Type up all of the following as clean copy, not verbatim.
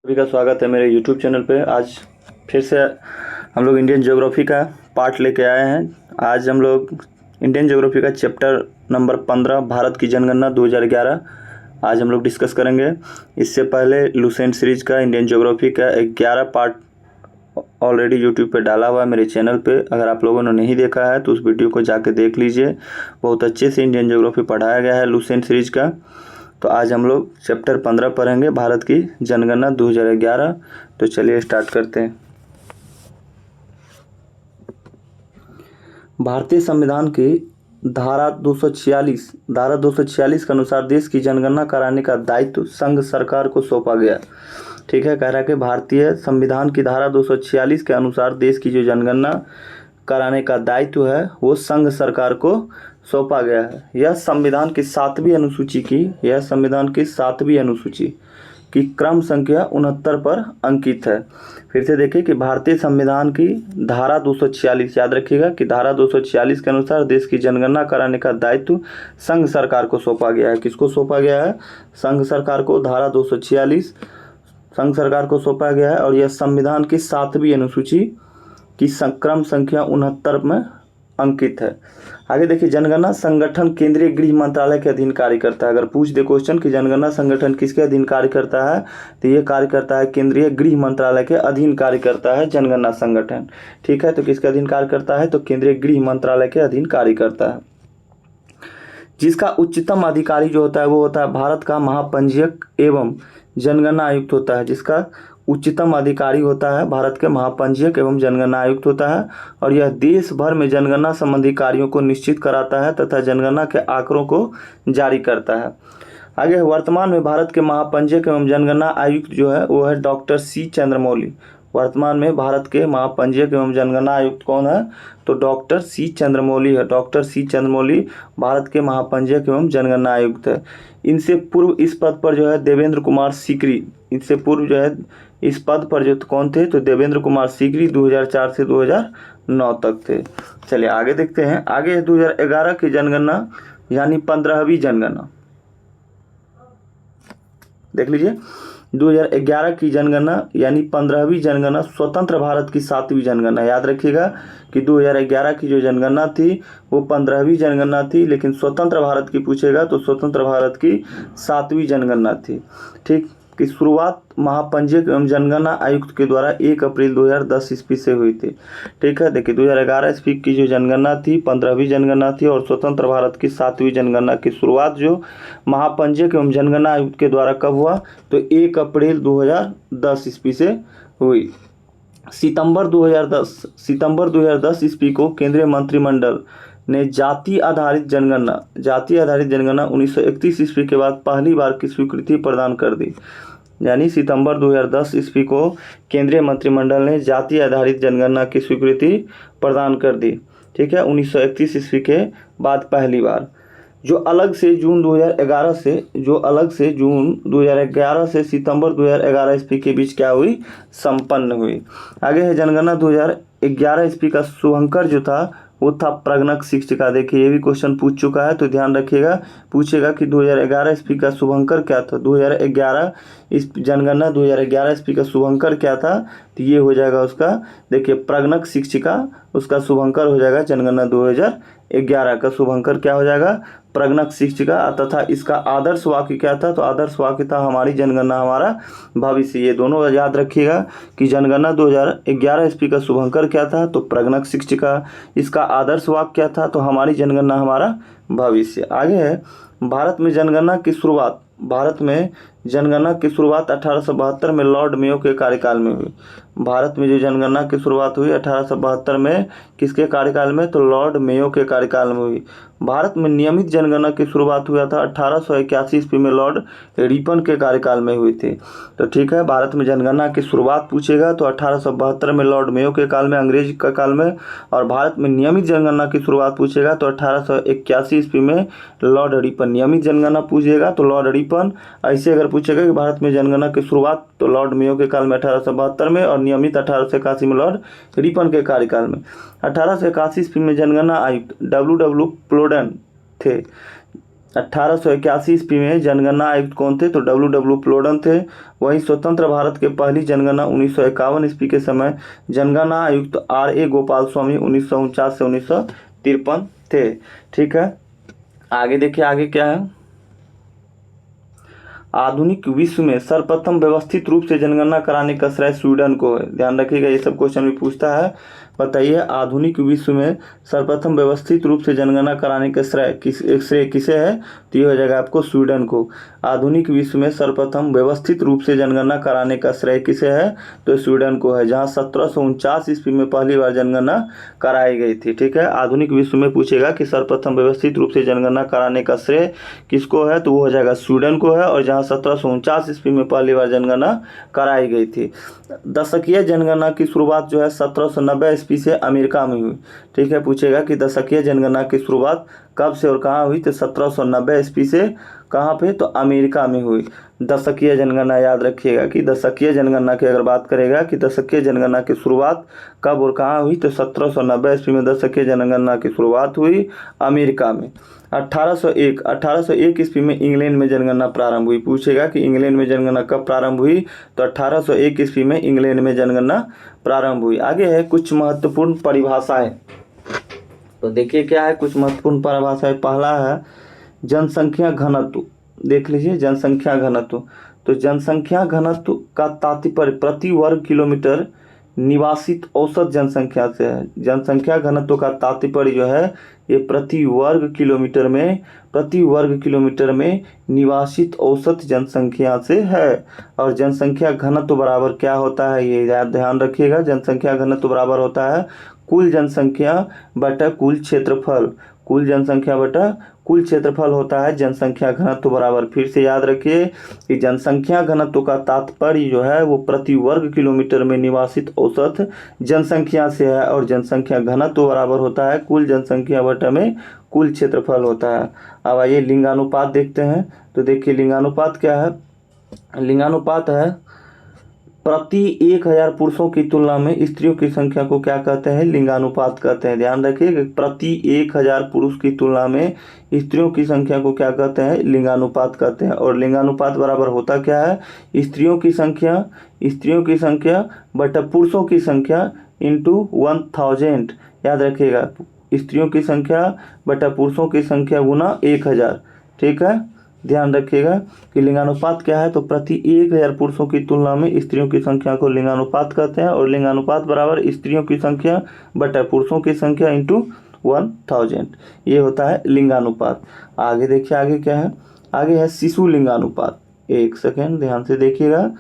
सभी का स्वागत है मेरे YouTube चैनल पे। आज फिर से हम लोग इंडियन ज्योग्राफी का पार्ट लेके आए हैं। आज हम लोग इंडियन ज्योग्राफी का चैप्टर नंबर 15 भारत की जनगणना 2011 आज हम लोग डिस्कस करेंगे। इससे पहले लुसेंट सीरीज का इंडियन ज्योग्राफी का 11 पार्ट ऑलरेडी यूट्यूब पे डाला हुआ है मेरे चैनल पे। अगर आप लोगों ने नहीं देखा है तो उस वीडियो को जाके देख लीजिए। बहुत अच्छे से इंडियन ज्योग्राफी पढ़ाया गया है लुसेंट सीरीज का। तो आज हम लोग चैप्टर 15 पढ़ेंगे, भारत की जनगणना 2011। तो चलिए स्टार्ट करते हैं। भारतीय संविधान की धारा 246 के अनुसार देश की जनगणना कराने का दायित्व संघ सरकार को सौंपा गया। ठीक है, कह रहा है कि भारतीय संविधान की धारा 246 के अनुसार देश की जो जनगणना कराने का दायित्व है वो संघ सरकार को सौंपा गया है। यह संविधान की 7वीं अनुसूची की क्रम संख्या 69 पर अंकित है। फिर से देखिए कि भारतीय संविधान की धारा 246, याद रखिएगा कि धारा 246 के अनुसार देश की जनगणना कराने का दायित्व संघ सरकार को सौंपा गया है। किसको सौंपा गया है? संघ सरकार को। धारा 246 संघ सरकार को सौंपा गया है और यह संविधान की 7वीं अनुसूची की क्रम संख्या 69 में अंकित है। आगे देखिए, जनगणना संगठन केंद्रीय गृह मंत्रालय के अधीन कार्य करता है। अगर पूछ दे क्वेश्चन कि जनगणना संगठन किसके अधीन कार्य करता है, तो ये कार्य करता है केंद्रीय गृह मंत्रालय के अधीन कार्य करता है जनगणना संगठन। ठीक है, तो किसके अधीन कार्य करता है? तो केंद्रीय गृह मंत्रालय के अधीन कार्य करता है। जिसका उच्चतम अधिकारी जो होता है वो होता है भारत का महापंजीयक एवं जनगणना आयुक्त होता है। जिसका उच्चतम अधिकारी होता है भारत के महापंजीयक एवं जनगणना आयुक्त होता है और यह देश भर में जनगणना संबंधी कार्यों को निश्चित कराता है तथा जनगणना के आंकड़ों को जारी करता है। आगे, वर्तमान में भारत के महापंजीयक एवं जनगणना आयुक्त जो है वो है डॉक्टर सी चंद्रमौली। वर्तमान में भारत के महापंजीयक एवं जनगणना आयुक्त कौन है? तो डॉक्टर सी चंद्रमौली है। डॉक्टर सी चंद्रमौली भारत के महापंजीयक एवं जनगणना आयुक्त है। इनसे पूर्व इस पद पर जो है देवेंद्र कुमार सीकरी, इनसे पूर्व जो है इस पद पर जो कौन थे? तो देवेंद्र कुमार सीकरी 2004 से 2009 तक थे। चलिए आगे देखते हैं। आगे 2011 की जनगणना यानी 15वीं जनगणना देख लीजिए। 2011 की जनगणना यानी 15वीं जनगणना स्वतंत्र भारत की 7वीं जनगणना। याद रखिएगा कि 2011 की जो जनगणना थी वो 15वीं जनगणना थी, लेकिन स्वतंत्र भारत की पूछेगा तो स्वतंत्र भारत की 7वीं जनगणना थी। ठीक, की शुरुआत महापंजीयक एवं जनगणना आयुक्त के द्वारा 1 अप्रैल 2010 ईस्वी से हुई थी। ठीक है, देखिए 2011 ईस्वी की जो जनगणना थी 15वीं जनगणना थी और स्वतंत्र भारत की 7वीं जनगणना की शुरुआत जो महापंजीयक एवं जनगणना आयुक्त के द्वारा कब हुआ? तो 1 अप्रैल 2010 ईस्वी से हुई। सितंबर 2010 ईस्वी को केंद्रीय मंत्रिमंडल ने जाति आधारित जनगणना 1931 ईस्वी के बाद पहली बार की स्वीकृति प्रदान कर दी। यानी सितंबर 2010 ईस्वी को केंद्रीय मंत्रिमंडल ने जाति आधारित जनगणना की स्वीकृति प्रदान कर दी। ठीक है, 1931 ईस्वी के बाद पहली बार जो अलग से जून 2011 से सितंबर 2011 ईस्वी के बीच क्या हुई? संपन्न हुई। आगे है जनगणना 2011 ईस्वी का शुभंकर जो था वो था प्रगणक शिक्षिका। देखिए ये भी क्वेश्चन पूछ चुका है तो ध्यान रखिएगा। पूछेगा कि 2011 ईस्वी का शुभंकर क्या था? 2011 इस जनगणना 2011 ईस्वी का शुभंकर क्या था? तो ये हो जाएगा उसका, देखिए प्रगणक शिक्षिका, उसका शुभंकर हो जाएगा जनगणना 2011 का शुभंकर क्या हो जाएगा? प्रगणक शिक्षिका। तथा इसका आदर्श वाक्य क्या था? तो आदर्श वाक्य था हमारी जनगणना हमारा भविष्य। ये दोनों याद रखिएगा कि जनगणना 2011 ईस्वी का शुभंकर क्या था? तो प्रगणक शिक्षिका। इसका आदर्श वाक्य क्या था? तो हमारी जनगणना हमारा भविष्य। आगे है भारत में जनगणना की शुरुआत 1872 में लॉर्ड मेयो के कार्यकाल में हुई। भारत में जो जनगणना की शुरुआत हुई 1872 में किसके कार्यकाल में? तो लॉर्ड मेयो के कार्यकाल में हुई। भारत में नियमित जनगणना की शुरुआत हुआ था 1881 ईस्वी में लॉर्ड रिपन के कार्यकाल में हुई थी। तो ठीक है, भारत में जनगणना की शुरुआत पूछेगा तो 1872 में लॉर्ड मेयो के काल में, अंग्रेज का काल में। और भारत में नियमित जनगणना की शुरुआत पूछेगा तो 1881 ईस्वी में लॉर्ड रिपन। नियमित जनगणना पूछेगा तो लॉर्ड रिपन। ऐसे अगर पूछेगा कि भारत में जनगणना की शुरुआत तो लॉर्ड मेयो के काल में 1872 में और नियमित 1881 में लॉर्ड रिपन के कार्यकाल में। 1881 ईस्वी में जनगणना आयुक्त W. प्लोडेन थे। 1881 ईस्वी में जनगणना आयुक्त कौन थे? तो डब्ल्यू प्लोडन थे। वहीं स्वतंत्र भारत के पहली जनगणना 1951 ईस्वी के समय जनगणना आयुक्त RA गोपाल स्वामी 1949 से 1953 थे। ठीक है, आगे देखिए आगे क्या है। आधुनिक विश्व में सर्वप्रथम व्यवस्थित रूप से जनगणना कराने का श्रेय स्वीडन को है। ध्यान रखिएगा, ये सब क्वेश्चन भी पूछता है। बताइए, आधुनिक विश्व में सर्वप्रथम व्यवस्थित रूप से जनगणना कराने का श्रेय किसे है? तो ये हो जाएगा आपको स्वीडन को। आधुनिक विश्व में सर्वप्रथम व्यवस्थित रूप से जनगणना कराने का श्रेय किसे है? तो स्वीडन को है, जहाँ 1749 ईस्वी में पहली बार जनगणना कराई गई थी। ठीक है, आधुनिक विश्व में पूछेगा कि सर्वप्रथम व्यवस्थित रूप से जनगणना कराने का श्रेय किसको है? तो वो हो जाएगा स्वीडन को है, और जहाँ 1749 ईस्वी में पहली बार जनगणना कराई गई थी। दशकीय जनगणना की शुरुआत जो है 1790 ईस्वी से अमेरिका में हुई। ठीक है, पूछेगा कि दशकीय जनगणना की शुरुआत कब से और कहाँ हुई? तो 1790 ईस्वी से कहाँ पे? तो अमेरिका में हुई दशकीय जनगणना। याद रखिएगा कि दशकीय जनगणना की अगर बात करेगा कि दशकीय जनगणना की शुरुआत कब और कहाँ हुई, तो 1790 ईस्वी में दशकीय जनगणना की शुरुआत हुई अमेरिका में। 1801 ईस्वी में इंग्लैंड में जनगणना प्रारंभ हुई। पूछेगा कि इंग्लैंड में जनगणना कब प्रारंभ हुई? तो 1801 ईस्वी में इंग्लैंड में जनगणना प्रारंभ हुई। आगे है कुछ महत्वपूर्ण परिभाषाएं। तो देखिए क्या है कुछ महत्वपूर्ण परिभाषाएं। पहला है जनसंख्या घनत्व। देख लीजिए, जनसंख्या घनत्व। तो जनसंख्या घनत्व का तात्पर्य प्रति वर्ग किलोमीटर निवासित औसत जनसंख्या से है। जनसंख्या घनत्व का तात्पर्य जो है ये प्रति वर्ग किलोमीटर में निवासित औसत जनसंख्या से है। और जनसंख्या घनत्व बराबर क्या होता है, ये ध्यान रखिएगा। जनसंख्या घनत्व बराबर होता है कुल जनसंख्या बटा कुल क्षेत्रफल। कुल जनसंख्या बटा कुल क्षेत्रफल होता है जनसंख्या घनत्व बराबर। फिर से याद रखिए कि जनसंख्या घनत्व का तात्पर्य जो है वो प्रति वर्ग किलोमीटर में निवासित औसत जनसंख्या से है, और जनसंख्या घनत्व बराबर होता है कुल जनसंख्या बटा में कुल क्षेत्रफल होता है। अब आइए लिंगानुपात देखते हैं। तो देखिए लिंगानुपात क्या है? लिंगानुपात है प्रति 1000 पुरुषों की तुलना में स्त्रियों की संख्या को क्या कहते हैं? लिंगानुपात कहते हैं। ध्यान रखिए प्रति 1000 पुरुष की तुलना में स्त्रियों की संख्या को क्या कहते हैं? लिंगानुपात कहते हैं। और लिंगानुपात बराबर होता क्या है? स्त्रियों की संख्या बटा पुरुषों की संख्या इंटू 1000। याद रखिएगा, स्त्रियों की संख्या बटा पुरुषों की संख्या गुना 1000। ठीक है, ध्यान रखिएगा कि लिंगानुपात क्या है? तो प्रति 1000 पुरुषों की तुलना में स्त्रियों की संख्या को लिंगानुपात कहते हैं, और लिंगानुपात बराबर स्त्रियों की संख्या बटा पुरुषों की संख्या इंटू 1000। ये होता है लिंगानुपात। आगे देखिए आगे क्या है? आगे है शिशु लिंगानुपात। एक सेकेंड ध्यान से देखिएगा,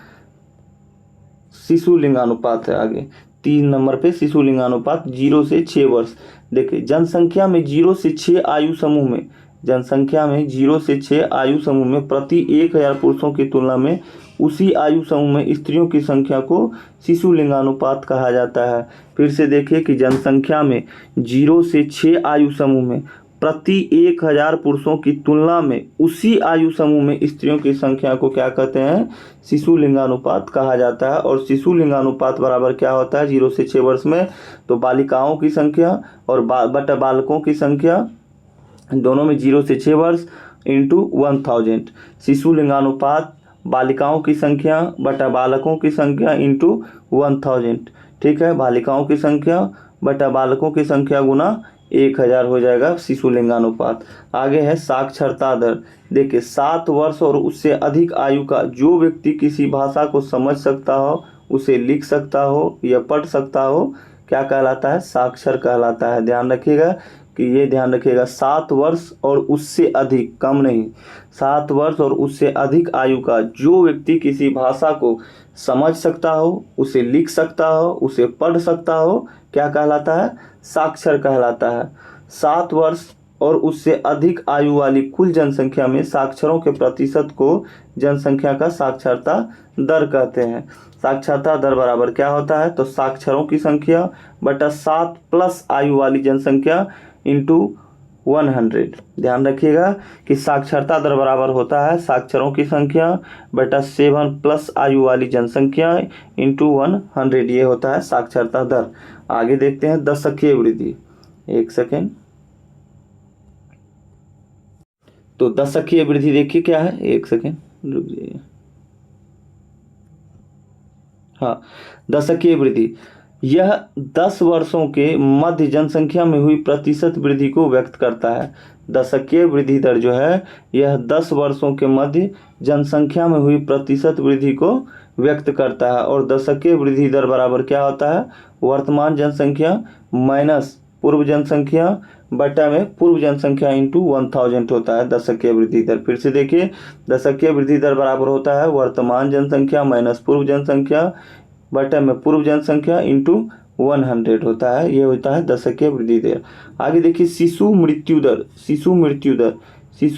शिशु लिंगानुपात है आगे 3 नंबर पे। शिशु लिंगानुपात 0 से 6 वर्ष। देखिए जनसंख्या में 0 से 6 आयु समूह में, जनसंख्या में 0 से 6 आयु समूह में प्रति 1000 पुरुषों की तुलना में उसी आयु समूह में स्त्रियों की संख्या को शिशु लिंगानुपात कहा जाता है। फिर से देखिए कि जनसंख्या में 0 से 6 आयु समूह में प्रति 1000 पुरुषों की तुलना में उसी आयु समूह में स्त्रियों की संख्या को क्या कहते हैं? शिशु लिंगानुपात कहा जाता है। और शिशु लिंगानुपात बराबर क्या होता है 0 से 6 वर्ष में? तो बालिकाओं की संख्या और बटा बालकों की संख्या दोनों में 0 से 6 वर्ष इंटू 1000। शिशु लिंगानुपात बालिकाओं की संख्या बटा बालकों की संख्या इंटू 1000। ठीक है, बालिकाओं की संख्या बटा बालकों की संख्या गुना 1000 हो जाएगा शिशु लिंगानुपात। आगे है साक्षरता दर। देखिए 7 वर्ष और उससे अधिक आयु का जो व्यक्ति किसी भाषा को समझ सकता हो, उसे लिख सकता हो या पढ़ सकता हो, क्या कहलाता है? साक्षर कहलाता है। ध्यान रखिएगा कि ये ध्यान रखिएगा 7 वर्ष और उससे अधिक, कम नहीं, 7 वर्ष और उससे अधिक आयु का जो व्यक्ति किसी भाषा को समझ सकता हो, उसे लिख सकता हो, उसे पढ़ सकता हो, क्या कहलाता है? साक्षर कहलाता है। 7 वर्ष और उससे अधिक आयु वाली कुल जनसंख्या में साक्षरों के प्रतिशत को जनसंख्या का साक्षरता दर कहते हैं। साक्षरता दर बराबर क्या होता है? तो साक्षरों की संख्या बटा 7 प्लस आयु वाली जनसंख्या इंटू 100। ध्यान रखिएगा कि साक्षरता दर बराबर होता है साक्षरों की संख्या बटा 7 प्लस आयु वाली जनसंख्या इंटू 100। ये होता है साक्षरता दर। आगे देखते हैं दशकीय वृद्धि। एक सेकेंड। तो दशकीय वृद्धि देखिए क्या है, एक सेकेंड रुक जाइए। हाँ, दशकीय वृद्धि यह 10 वर्षों के मध्य जनसंख्या में हुई प्रतिशत वृद्धि को व्यक्त करता है। दशकीय वृद्धि दर जो है यह 10 वर्षों के मध्य जनसंख्या में हुई प्रतिशत वृद्धि को व्यक्त करता है। और दशकीय वृद्धि दर बराबर क्या होता है, वर्तमान जनसंख्या माइनस पूर्व जनसंख्या बटा में पूर्व जनसंख्या इंटू 1000 होता है दशकीय वृद्धि दर। फिर से देखिए, दशकीय वृद्धि दर बराबर होता है वर्तमान जनसंख्या माइनस पूर्व जनसंख्या बटे में पूर्व जनसंख्या इंटू 100 होता है। ये होता है दशकीय वृद्धि दर। आगे देखिए, शिशु मृत्यु दर। शिशु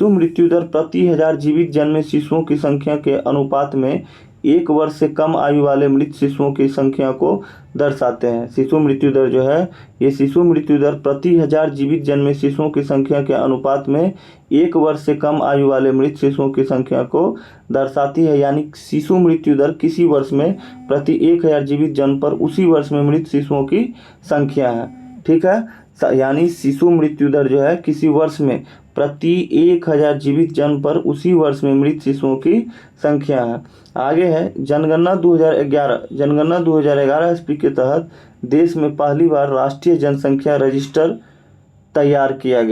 मृत्यु दर प्रति 1000 जीवित जन्मे शिशुओं की संख्या के अनुपात में 1 वर्ष से कम आयु वाले मृत शिशुओं की संख्या को दर्शाते हैं। शिशु मृत्यु दर जो है ये शिशु मृत्यु दर प्रति 1000 जीवित जन्मे शिशुओं की संख्या के अनुपात में 1 वर्ष से कम आयु वाले मृत शिशुओं की संख्या को दर्शाती है। यानी शिशु मृत्यु दर किसी वर्ष में प्रति 1000 जीवित जन्म पर उसी वर्ष में मृत शिशुओं की संख्या है। ठीक है, यानी शिशु मृत्यु दर जो है किसी वर्ष में प्रति 1000 जीवित जन्म पर उसी वर्ष में मृत शिशुओं की संख्या है। आगे है जनगणना 2011। जनगणना 2011 ईस्वी के तहत देश में पहली बार राष्ट्रीय जनसंख्या रजिस्टर तैयार किया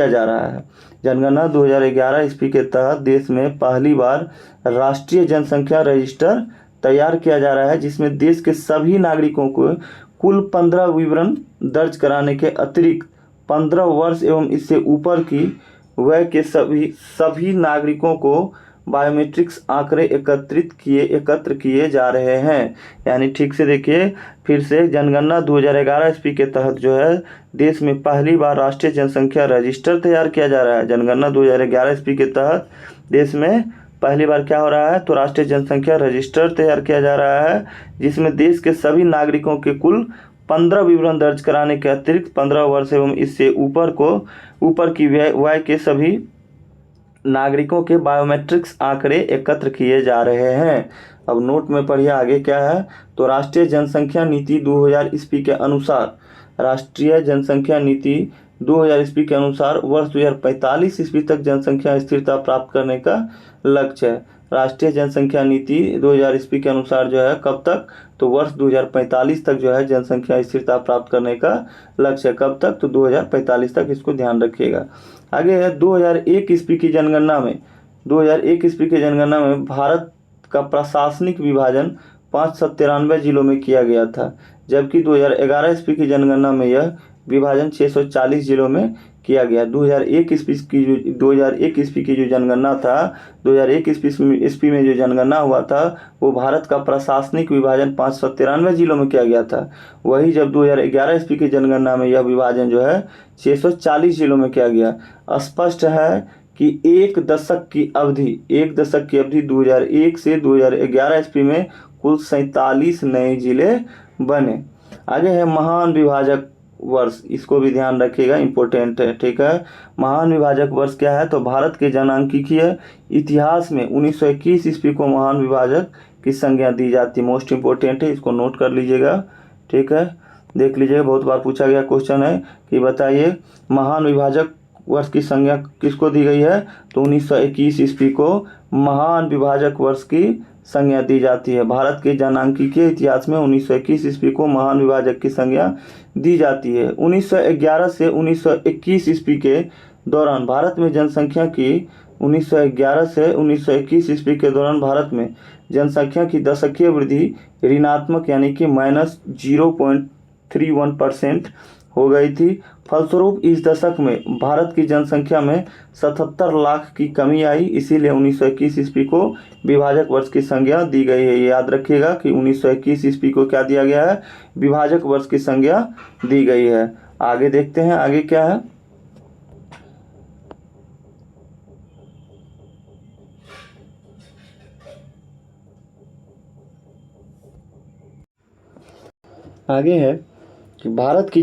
जा रहा है। जनगणना 2011 ईस्वी के तहत देश में पहली बार राष्ट्रीय जनसंख्या रजिस्टर तैयार किया जा रहा है, जिसमें देश के सभी नागरिकों को कुल 15 विवरण दर्ज कराने के अतिरिक्त 15 वर्ष एवं इससे ऊपर की वय के सभी नागरिकों को बायोमेट्रिक्स आंकड़े एकत्र किए जा रहे हैं। यानी ठीक से देखिए फिर से, जनगणना 2011 ईस्वी के तहत जो है देश में पहली बार राष्ट्रीय जनसंख्या रजिस्टर तैयार किया जा रहा है। जनगणना 2011 ईस्वी के तहत देश में पहली बार क्या हो रहा है, तो राष्ट्रीय जनसंख्या रजिस्टर तैयार किया जा रहा है, जिसमें देश के सभी नागरिकों के कुल 15 विवरण दर्ज कराने के अतिरिक्त 15 वर्ष एवं इससे ऊपर की वय के सभी नागरिकों के बायोमेट्रिक्स आंकड़े एकत्र किए जा रहे हैं। अब नोट में पढ़िए आगे क्या है, तो राष्ट्रीय जनसंख्या नीति 2000 ईस्वी के अनुसार राष्ट्रीय जनसंख्या नीति 2000 ईस्वी के अनुसार वर्ष 2045 ईस्वी तक जनसंख्या स्थिरता प्राप्त करने का लक्ष्य है। राष्ट्रीय जनसंख्या नीति 2000 ईस्वी के अनुसार जो है कब तक, तो वर्ष 2045 तक जो है जनसंख्या स्थिरता प्राप्त करने का लक्ष्य है। कब तक, तो 2045 तक, इसको ध्यान रखिएगा। आगे है 2001 ईस्वी की जनगणना में 2001 ईस्वी की जनगणना में भारत का प्रशासनिक विभाजन 593 जिलों में किया गया था, जबकि 2011 ईस्वी की जनगणना में यह विभाजन 640 जिलों में किया गया। 2001 ईस्वी की जो जनगणना था, 2001 ईस्वी में जो जनगणना हुआ था वो भारत का प्रशासनिक विभाजन 593 जिलों में किया गया था। वही जब 2011 ईस्वी की जनगणना में यह विभाजन जो है 640 जिलों में किया गया। स्पष्ट है कि एक दशक की अवधि 2001 से 2011 ईस्वी में कुल 47 नए जिले बने। आगे है महान विभाजक वर्ष, इसको भी ध्यान रखिएगा, इंपॉर्टेंट है। ठीक है, महान विभाजक वर्ष क्या है, तो भारत के जनांकीय इतिहास में 1921 ईस्वी को महान विभाजक की संज्ञा दी जाती है। मोस्ट इंपॉर्टेंट है, इसको नोट कर लीजिएगा। ठीक है, देख लीजिएगा, बहुत बार पूछा गया क्वेश्चन है कि बताइए महान विभाजक वर्ष की संज्ञा किसको दी गई है, तो 1921 ईस्वी को महान विभाजक वर्ष की संज्ञा दी जाती है। भारत के जनांकीय इतिहास में 1921 ईस्वी को महान विभाजक की संज्ञा दी जाती है। 1911 से 1921 ईस्वी के दौरान भारत में जनसंख्या की 1911 से 1921 ईस्वी के दौरान भारत में जनसंख्या की दशकीय वृद्धि ऋणात्मक यानी कि -0.31% हो गई थी। फलस्वरूप इस दशक में भारत की जनसंख्या में 77 लाख की कमी आई, इसीलिए 1921 ईस्वी को विभाजक वर्ष की संज्ञा दी गई है। ये याद रखिएगा कि 1921 ईस्वी को क्या दिया गया है, विभाजक वर्ष की संज्ञा दी गई है। आगे देखते हैं आगे क्या है। आगे है भारत की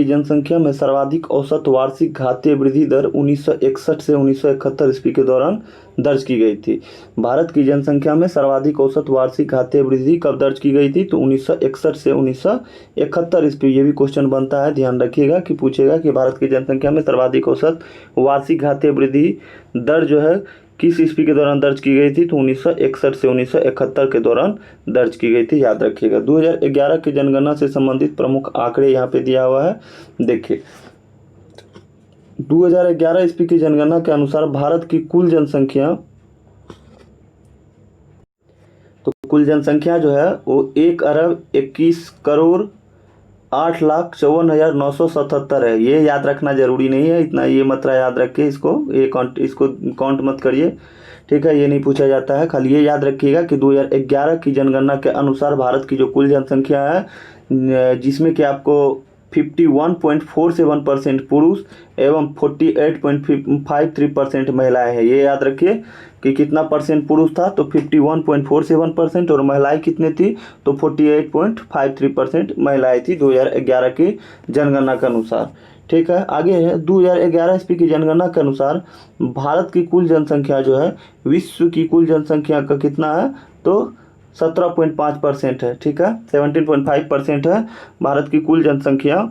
जनसंख्या में सर्वाधिक औसत वार्षिक घातीय वृद्धि दर 1961 से 1971 ईस्वी के दौरान दर्ज की गई थी। भारत की जनसंख्या में सर्वाधिक औसत वार्षिक घातीय वृद्धि कब दर्ज की गई थी? तो 1961 से 1971 ईस्वी। ये भी क्वेश्चन बनता है, ध्यान रखिएगा कि पूछेगा कि भारत की जनसंख्या में सर्वाधिक औसत वार्षिक घातीय वृद्धि दर जो है किस ईस्वी के दौरान दर्ज की गई थी? तो 1961 से 1971 के दौरान दर्ज की गई थी, याद रखिएगा। 2011 की जनगणना से संबंधित प्रमुख आंकड़े यहाँ पे दिया हुआ है, देखिए। 2011 ईस्वी की जनगणना के अनुसार भारत की कुल जनसंख्या जो है वो 1,21,08,54,977 है। ये याद रखना जरूरी नहीं है, इतना ये मात्रा याद रखिए, इसको काउंट मत करिए, ठीक है। ये नहीं पूछा जाता है, खाली ये याद रखिएगा कि 2011 की जनगणना के अनुसार भारत की जो कुल जनसंख्या है, जिसमें कि आपको 51.47% पुरुष एवं 48.53% महिलाएं हैं। ये याद रखिए कि कितना परसेंट पुरुष था, तो 51.47% और महिलाएं कितने थी? तो 48.53% महिलाएं थी 2011 की जनगणना के अनुसार, ठीक है। आगे है 2011 ईस्वी की जनगणना के अनुसार भारत की कुल जनसंख्या जो है विश्व की कुल जनसंख्या का कितना है? तो 17.5% है, ठीक है। 17.5% है भारत की कुल जनसंख्या,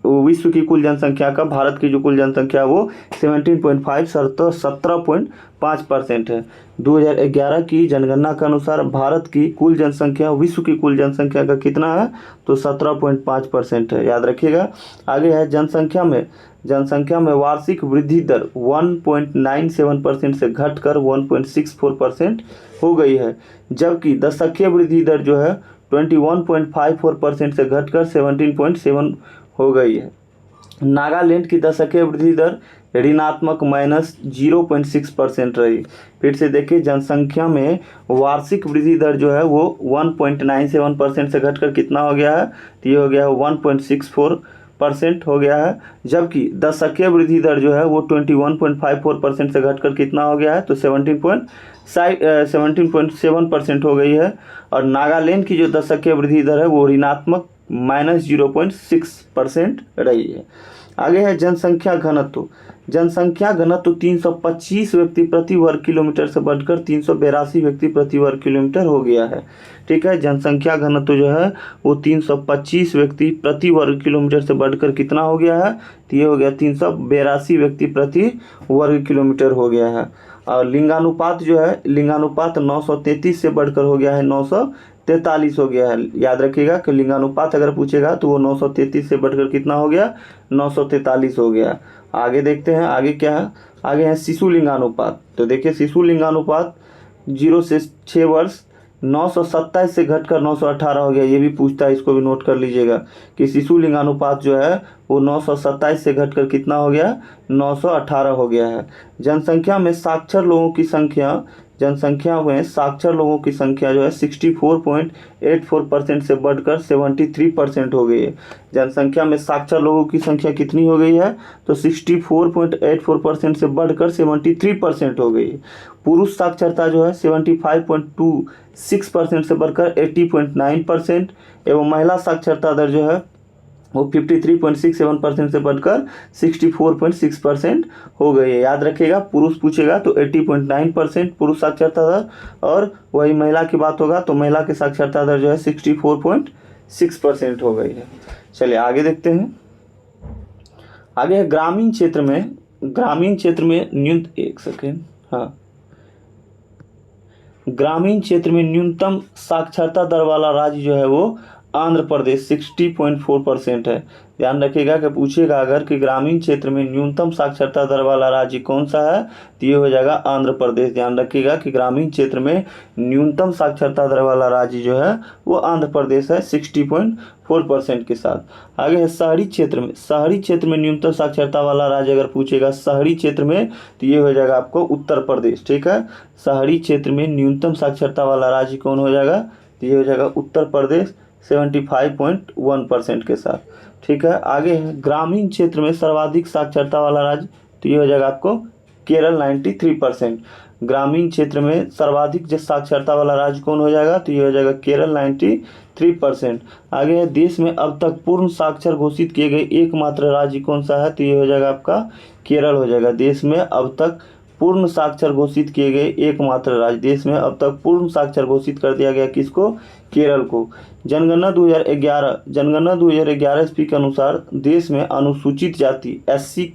विश्व की कुल जनसंख्या का भारत की जो कुल जनसंख्या वो 17.5% है। 2011 की जनगणना के अनुसार भारत की कुल जनसंख्या विश्व की कुल जनसंख्या का कितना है? तो 17.5% है, याद रखिएगा। आगे है जनसंख्या में वार्षिक वृद्धि दर 1.97% से घटकर 1.64% हो गई है, जबकि दशकीय वृद्धि दर जो है 21.54% से घटकर 17.7 हो गई है। नागालैंड की दशकीय वृद्धि दर ऋणात्मक -0.6% रही। फिर से देखिए, जनसंख्या में वार्षिक वृद्धि दर जो है वो 1.97% से घटकर कितना हो गया है? तो ये हो गया है 1.64% हो गया है, जबकि दशकीय वृद्धि दर जो है वो 21.54% से घटकर कितना हो गया है? तो 17.7% हो गई है। और नागालैंड की जो दशकीय वृद्धि दर है वो ऋणात्मक -0.6% रही है। आगे है जनसंख्या घनत्व 325 व्यक्ति प्रति वर्ग किलोमीटर से बढ़कर 382 व्यक्ति प्रति वर्ग किलोमीटर हो गया है, ठीक है। जनसंख्या घनत्व जो है वो 325 व्यक्ति प्रति वर्ग किलोमीटर से बढ़कर कितना हो गया है? तो ये हो गया 382 व्यक्ति प्रति वर्ग किलोमीटर हो गया है। और लिंगानुपात जो है, लिंगानुपात 933 से बढ़कर हो गया है 943 हो गया है। याद रखिएगा कि लिंगानुपात अगर पूछेगा तो वो 933 से बढ़कर कितना हो गया? 943 हो गया। आगे देखते हैं, आगे क्या है? आगे है शिशु लिंगानुपात। तो देखिए, शिशु लिंगानुपात 0 से 6 वर्ष 927 से घटकर 918 हो गया। ये भी पूछता है, इसको भी नोट कर लीजिएगा कि शिशु लिंगानुपात जो है वो 927 से घटकर कितना हो गया? 918 हो गया है। जनसंख्या में साक्षर लोगों की संख्या जो है 64.84% से बढ़कर 73% हो गई है। जनसंख्या में साक्षर लोगों की संख्या कितनी हो गई है? तो 64.84% से बढ़कर 73% हो गई है। पुरुष साक्षरता जो है 75.26% से बढ़कर 80.9% एवं महिला साक्षरता दर जो है वो 53.67% से बढ़कर 64.6% हो गई है। याद रखिएगा, पुरुष पूछेगा तो 80.9% पुरुष साक्षरता दर, और वही महिला की बात होगा तो महिला की साक्षरता दर जो है 64.6% हो गई है। चलिए आगे देखते हैं। आगे है ग्रामीण क्षेत्र में न्यूनतम साक्षरता दर वाला राज्य जो है वो आंध्र प्रदेश 60.4% है। ध्यान रखिएगा कि पूछेगा अगर कि ग्रामीण क्षेत्र में न्यूनतम साक्षरता दर वाला राज्य कौन सा है, तो ये हो जाएगा आंध्र प्रदेश। ध्यान रखिएगा कि ग्रामीण क्षेत्र में न्यूनतम साक्षरता दर वाला राज्य जो है वो आंध्र प्रदेश है 60.4% के साथ। आगे है शहरी क्षेत्र में न्यूनतम साक्षरता वाला राज्य अगर पूछेगा शहरी क्षेत्र में, तो ये हो जाएगा आपको उत्तर प्रदेश, ठीक है। शहरी क्षेत्र में न्यूनतम साक्षरता वाला राज्य कौन हो जाएगा? तो ये हो जाएगा उत्तर प्रदेश 75.1% के साथ, ठीक है। आगे है ग्रामीण क्षेत्र में सर्वाधिक साक्षरता वाला राज्य, तो ये हो जाएगा आपको केरल 93%। ग्रामीण क्षेत्र में सर्वाधिक जो साक्षरता वाला राज्य कौन हो जाएगा, तो ये हो जाएगा केरल 93%। आगे है देश में अब तक पूर्ण साक्षर घोषित किए गए एकमात्र राज्य कौन सा है, तो ये हो जाएगा आपका केरल हो जाएगा। देश में अब तक पूर्ण साक्षर घोषित किए गए एकमात्र राज्य, देश में अब तक पूर्ण साक्षर घोषित कर दिया गया किसको, केरल को। जनगणना 2011 ईस्वी के अनुसार देश में अनुसूचित जाति SC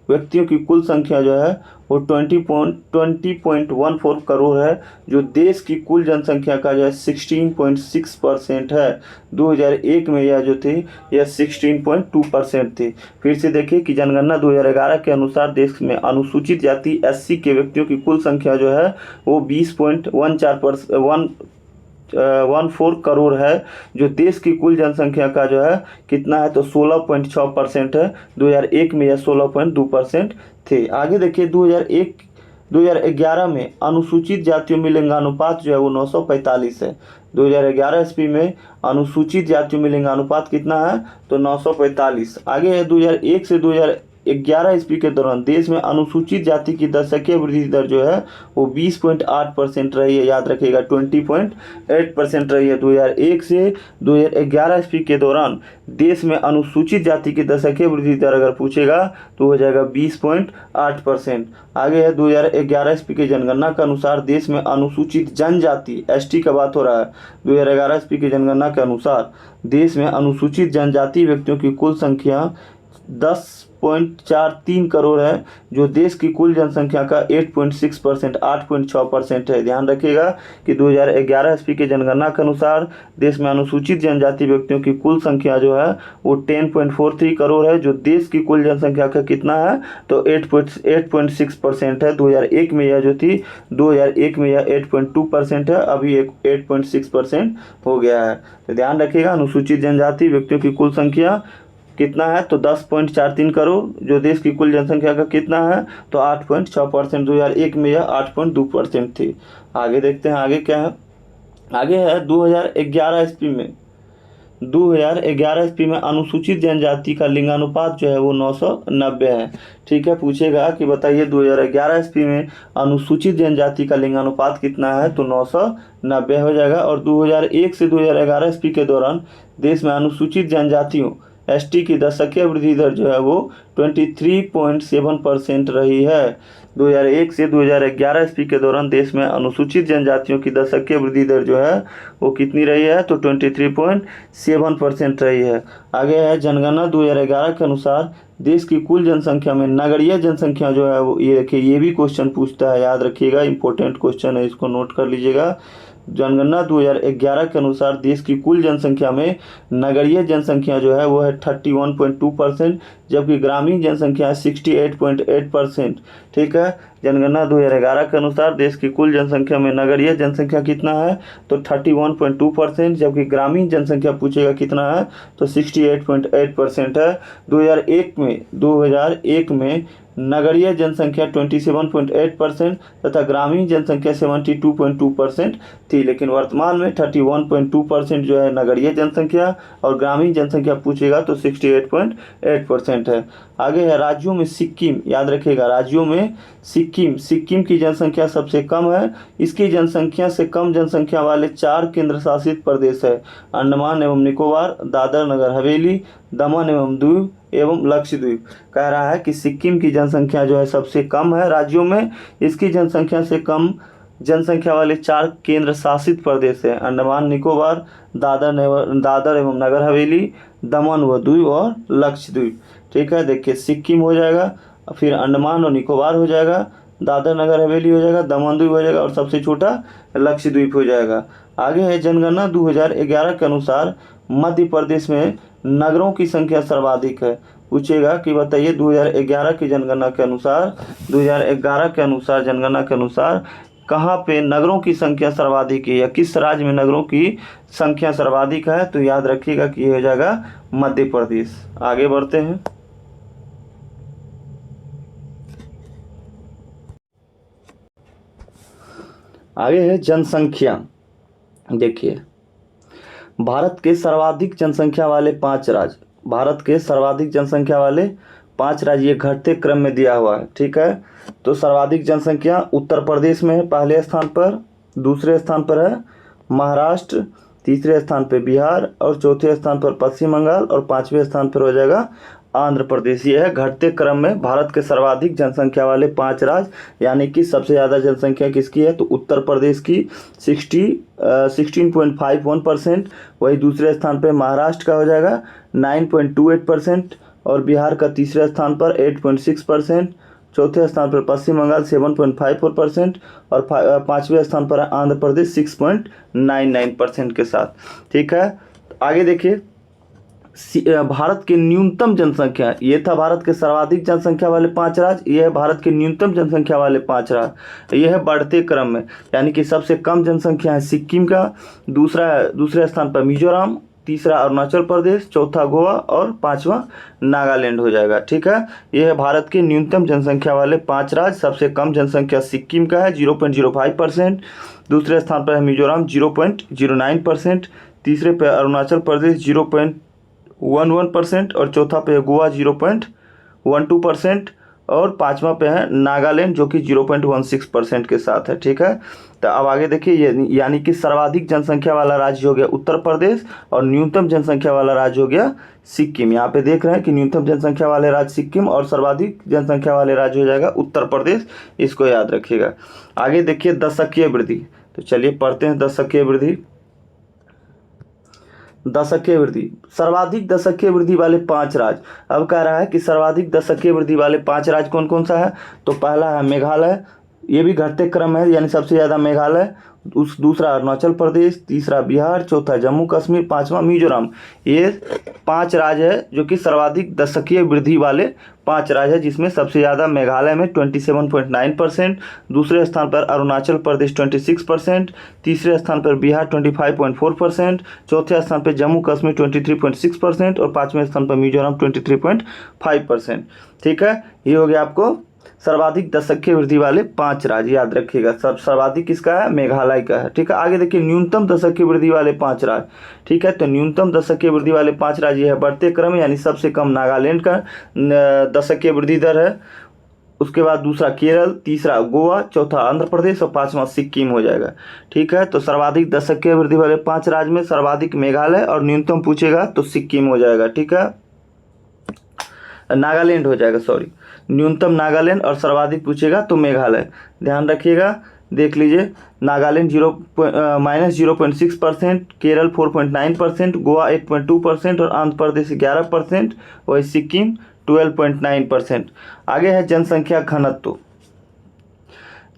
व्यक्तियों की कुल संख्या जो है वो 20.14 करोड़ है, जो देश की कुल जनसंख्या का जो है 16.6% है। 2001 में यह जो थी यह 16.2% थी। फिर से देखिए कि जनगणना 2011 के अनुसार देश में अनुसूचित जाति SC के व्यक्तियों की कुल संख्या जो है वो 20.14 करोड़ है, जो देश की कुल जनसंख्या का जो है कितना है, तो 16.6% है। 2001 में यह 16.2% थे। आगे देखिए 2011 में अनुसूचित जातियों में लिंगानुपात जो है वो 945 है। 2011 ईस्वी में अनुसूचित जातियों में लिंगानुपात कितना है, तो 945। आगे है 2001 से 2011 ईस्वी के दौरान देश में अनुसूचित जाति की दशकीय वृद्धि दर जो है वो 20.8% रही है, याद रखिएगा 20.8% रही है। 2001 से 2011 ईस्वी के दौरान देश में अनुसूचित जाति की दशकीय वृद्धि दर अगर पूछेगा तो हो जाएगा 20.8%। आगे है 2011 ईस्वी की जनगणना के अनुसार देश में अनुसूचित जनजाति ST का बात हो रहा है। 2011 ईस्वी की जनगणना के अनुसार देश में अनुसूचित जनजाति व्यक्तियों की कुल संख्या 10.43 करोड़ है, जो देश की कुल जनसंख्या का 8.6% 8.6% है। ध्यान रखिएगा कि 2011 ईस्वी की जनगणना के अनुसार देश में अनुसूचित जनजाति व्यक्तियों की कुल संख्या जो है वो 10.43 करोड़ है, जो देश की कुल जनसंख्या का कितना है, तो 8.6% है। 2001 में यह जो थी 2001 में यह 8.2% है, अभी 8.6% हो गया है। तो ध्यान रखिएगा अनुसूचित जनजाति व्यक्तियों की कुल संख्या कितना है, तो 10.43 करोड़, जो देश की कुल जनसंख्या का कितना है, तो 8.6%। 2001 में यह 8.2% थी। आगे देखते हैं आगे क्या है। आगे है 2011 ईस्वी में अनुसूचित जनजाति का लिंगानुपात जो है वो 990 है। ठीक है, पूछेगा कि बताइए 2011 ईस्वी में अनुसूचित जनजाति का लिंगानुपात कितना है, तो 990 हो जाएगा। और 2001 से 2011 ईस्वी के दौरान देश में अनुसूचित जनजातियों ST की दशकीय वृद्धि दर जो है वो 23.7% रही है। 2001 से 2011 ईस्वी के दौरान देश में अनुसूचित जनजातियों की दशकीय वृद्धि दर जो है वो कितनी रही है, तो 23.7% रही है। आगे है जनगणना 2011 के अनुसार देश की कुल जनसंख्या में नगरीय जनसंख्या जो है वो, ये देखिए ये भी क्वेश्चन पूछता है, याद रखिएगा इंपॉर्टेंट क्वेश्चन है, इसको नोट कर लीजिएगा। जनगणना 2011 के अनुसार देश की कुल जनसंख्या में नगरीय जनसंख्या जो है वो है 31.2%, जबकि ग्रामीण जनसंख्या है 68.8%। ठीक है, जनगणना 2011 के अनुसार देश की कुल जनसंख्या में नगरीय जनसंख्या कितना है, तो 31.2%, जबकि ग्रामीण जनसंख्या पूछेगा कितना है, तो 68.8% है। 2001 में नगरीय जनसंख्या 27.8% तथा ग्रामीण जनसंख्या 72.2% थी, लेकिन वर्तमान में 31.2% जो है नगरीय जनसंख्या और ग्रामीण जनसंख्या पूछेगा तो 68.8% है। आगे है राज्यों में सिक्किम, याद रखिएगा राज्यों में सिक्किम की जनसंख्या सबसे कम है। इसकी जनसंख्या से कम जनसंख्या वाले 4 केंद्र शासित प्रदेश है, अंडमान एवं निकोबार, दादर नगर हवेली, दमन एवं दीव एवं लक्षद्वीप। कह रहा है कि सिक्किम की जनसंख्या जो है सबसे कम है राज्यों में, इसकी जनसंख्या से कम जनसंख्या वाले 4 केंद्र शासित प्रदेश है, अंडमान निकोबार, दादर एवं नगर हवेली, दमन व दीव और लक्षद्वीप। ठीक है, देखिए सिक्किम हो जाएगा, फिर अंडमान और निकोबार हो जाएगा, दादर नगर हवेली हो जाएगा, दमन दीव हो जाएगा और सबसे छोटा लक्षद्वीप हो जाएगा। आगे है जनगणना 2011 के अनुसार मध्य प्रदेश में नगरों की संख्या सर्वाधिक है। पूछेगा कि बताइए 2011 की जनगणना के अनुसार कहाँ पे नगरों की संख्या सर्वाधिक है, या किस राज्य में नगरों की संख्या सर्वाधिक है, तो याद रखिएगा कि ये हो जाएगा मध्य प्रदेश। आगे बढ़ते हैं। आगे है जनसंख्या। देखिए भारत के सर्वाधिक जनसंख्या वाले 5 राज्य, भारत के सर्वाधिक जनसंख्या वाले 5 राज्य ये घटते क्रम में दिया हुआ है, ठीक है। तो सर्वाधिक जनसंख्या उत्तर प्रदेश में है पहले स्थान पर, दूसरे स्थान पर है महाराष्ट्र, तीसरे स्थान पर बिहार और चौथे स्थान पर पश्चिम बंगाल और 5वें स्थान पर हो जाएगा आंध्र प्रदेश। ये है घटते क्रम में भारत के सर्वाधिक जनसंख्या वाले 5 राज्य, यानी कि सबसे ज़्यादा जनसंख्या किसकी है तो उत्तर प्रदेश की 16.51%, वही दूसरे स्थान पर महाराष्ट्र का हो जाएगा 9.28% और बिहार का तीसरे स्थान पर 8.6%, चौथे स्थान पर पश्चिम बंगाल 7.54% और 5वें स्थान पर आंध्र प्रदेश 6.99% के साथ, ठीक है। आगे देखिए भारत के न्यूनतम जनसंख्या, ये था भारत के सर्वाधिक जनसंख्या वाले 5 राज्य, ये है भारत के न्यूनतम जनसंख्या वाले 5 राज्य, ये है बढ़ते क्रम में, यानी कि सबसे कम जनसंख्या है सिक्किम का, दूसरे स्थान पर मिजोरम, तीसरा अरुणाचल प्रदेश, चौथा गोवा और 5वां नागालैंड हो जाएगा, ठीक है। यह है भारत के न्यूनतम जनसंख्या वाले 5 राज्य। सबसे कम जनसंख्या सिक्किम का है 0.05%, दूसरे स्थान पर है मिजोरम 0.09%, तीसरे पर अरुणाचल प्रदेश 0.11% और चौथा पे है गोवा 0.12% और 5वां पे है नागालैंड जो कि 0.16% के साथ है, ठीक है। तो अब आगे देखिए यानी कि सर्वाधिक जनसंख्या वाला राज्य हो गया उत्तर प्रदेश और न्यूनतम जनसंख्या वाला राज्य हो गया सिक्किम। यहाँ पे देख रहे हैं कि न्यूनतम जनसंख्या वाले राज्य सिक्किम और सर्वाधिक जनसंख्या वाले राज्य हो जाएगा उत्तर प्रदेश, इसको याद रखिएगा। आगे देखिए दशकीय वृद्धि, तो चलिए पढ़ते हैं दशकीय वृद्धि। दशकीय वृद्धि, सर्वाधिक दशकीय वृद्धि वाले 5 राज्य। अब कह रहा है कि सर्वाधिक दशकीय वृद्धि वाले 5 राज्य कौन कौन सा है, तो पहला है मेघालय, ये भी घटते क्रम है यानी सबसे ज़्यादा मेघालय, दूसरा अरुणाचल प्रदेश, तीसरा बिहार, चौथा जम्मू कश्मीर, 5वां मिजोरम। ये 5 राज्य है जो कि सर्वाधिक दशकीय वृद्धि वाले 5 राज्य है, जिसमें सबसे ज़्यादा मेघालय में 27.9%, दूसरे स्थान पर अरुणाचल प्रदेश 26%, तीसरे स्थान पर बिहार 25.4%, चौथे स्थान पर जम्मू कश्मीर 23.6% और 5वें स्थान पर मिजोरम 23.5%, ठीक है। ये हो गया आपको सर्वाधिक दशकीय वृद्धि वाले 5 राज्य, याद रखिएगा। सर्वाधिक किसका है, मेघालय का है, ठीक है। आगे देखिए न्यूनतम दशकीय वृद्धि वाले 5 राज्य, ठीक है। तो न्यूनतम दशकीय वृद्धि वाले 5 राज्य है बढ़ते क्रम, यानी सबसे कम नागालैंड का दशकीय वृद्धि दर है, उसके बाद दूसरा केरल, तीसरा गोवा, चौथा आंध्र प्रदेश और 5वां सिक्किम हो जाएगा, ठीक है। तो सर्वाधिक दशकीय वृद्धि वाले 5 राज्य में सर्वाधिक मेघालय और न्यूनतम पूछेगा तो सिक्किम हो जाएगा, ठीक है, नागालैंड हो जाएगा, सॉरी, न्यूनतम नागालैंड और सर्वाधिक पूछेगा तो मेघालय, ध्यान रखिएगा। देख लीजिए नागालैंड -0.6%, केरल 4.9%, गोवा 8.2% और आंध्र प्रदेश 11%, वही सिक्किम 12.9%। आगे है जनसंख्या घनत्व।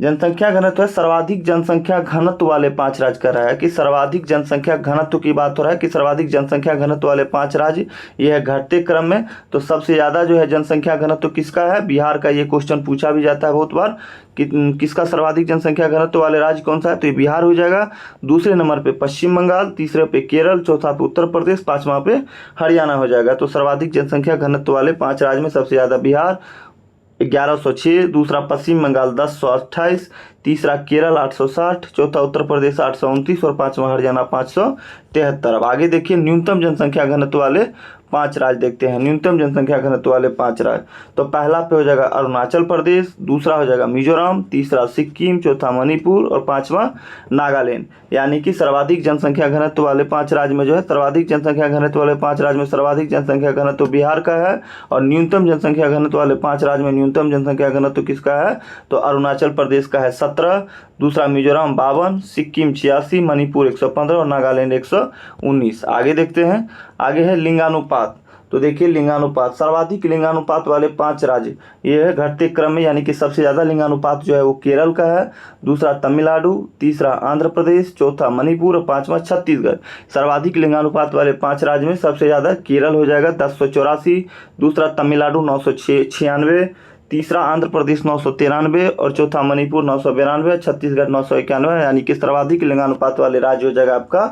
जनसंख्या घनत्व है सर्वाधिक जनसंख्या घनत्व वाले 5 राज्य कर रहा है कि सर्वाधिक जनसंख्या घनत्व की बात हो रहा है कि सर्वाधिक जनसंख्या घनत्व वाले 5 राज्य, ये है घटते क्रम में। तो सबसे ज़्यादा जो है जनसंख्या घनत्व किसका है, बिहार का। ये क्वेश्चन पूछा भी जाता है बहुत बार कि किसका सर्वाधिक जनसंख्या घनत्व वाले राज्य कौन सा है, तो ये बिहार हो जाएगा। दूसरे नंबर पे पश्चिम बंगाल, तीसरे पे केरल, चौथा पे उत्तर प्रदेश, 5वां पे हरियाणा हो जाएगा। तो सर्वाधिक जनसंख्या घनत्व वाले 5 राज्य में सबसे ज़्यादा बिहार 1106, दूसरा पश्चिम बंगाल 1028, तीसरा केरल 860, चौथा उत्तर प्रदेश 829 और 5वां हरियाणा 573। अब आगे देखिए न्यूनतम जनसंख्या घनत्व वाले 5 राज्य देखते हैं। न्यूनतम जनसंख्या घनत्व वाले 5 राज्य, तो पहला पे हो जाएगा अरुणाचल प्रदेश, दूसरा हो जाएगा मिजोरम, तीसरा सिक्किम, चौथा मणिपुर और 5वां नागालैंड। यानी कि सर्वाधिक जनसंख्या घनत्व वाले 5 राज्य में जो है सर्वाधिक जनसंख्या घनत्व वाले 5 राज्य में सर्वाधिक जनसंख्या घनत्व बिहार का है और न्यूनतम जनसंख्या घनत्व वाले 5 राज्य में न्यूनतम जनसंख्या घनत्व किसका है, तो अरुणाचल प्रदेश का है 17, दूसरा मिजोरम 52, सिक्किम 86, मणिपुर 115 और नागालैंड 119। आगे देखते हैं, आगे है लिंगानुपात। तो देखिए लिंगानुपात, सर्वाधिक लिंगानुपात वाले 5 राज्य, ये है घटते क्रम में, यानी कि सबसे ज़्यादा लिंगानुपात जो है वो केरल का है, दूसरा तमिलनाडु, तीसरा आंध्र प्रदेश, चौथा मणिपुर और 5वां छत्तीसगढ़। सर्वाधिक लिंगानुपात वाले 5 राज्य में सबसे ज़्यादा केरल हो जाएगा 1084, दूसरा तमिलनाडु 996, तीसरा आंध्र प्रदेश 993 और चौथा मणिपुर 992, छत्तीसगढ़ 991, यानी कि सर्वाधिक लिंगानुपात वाले राज्य हो जाएगा आपका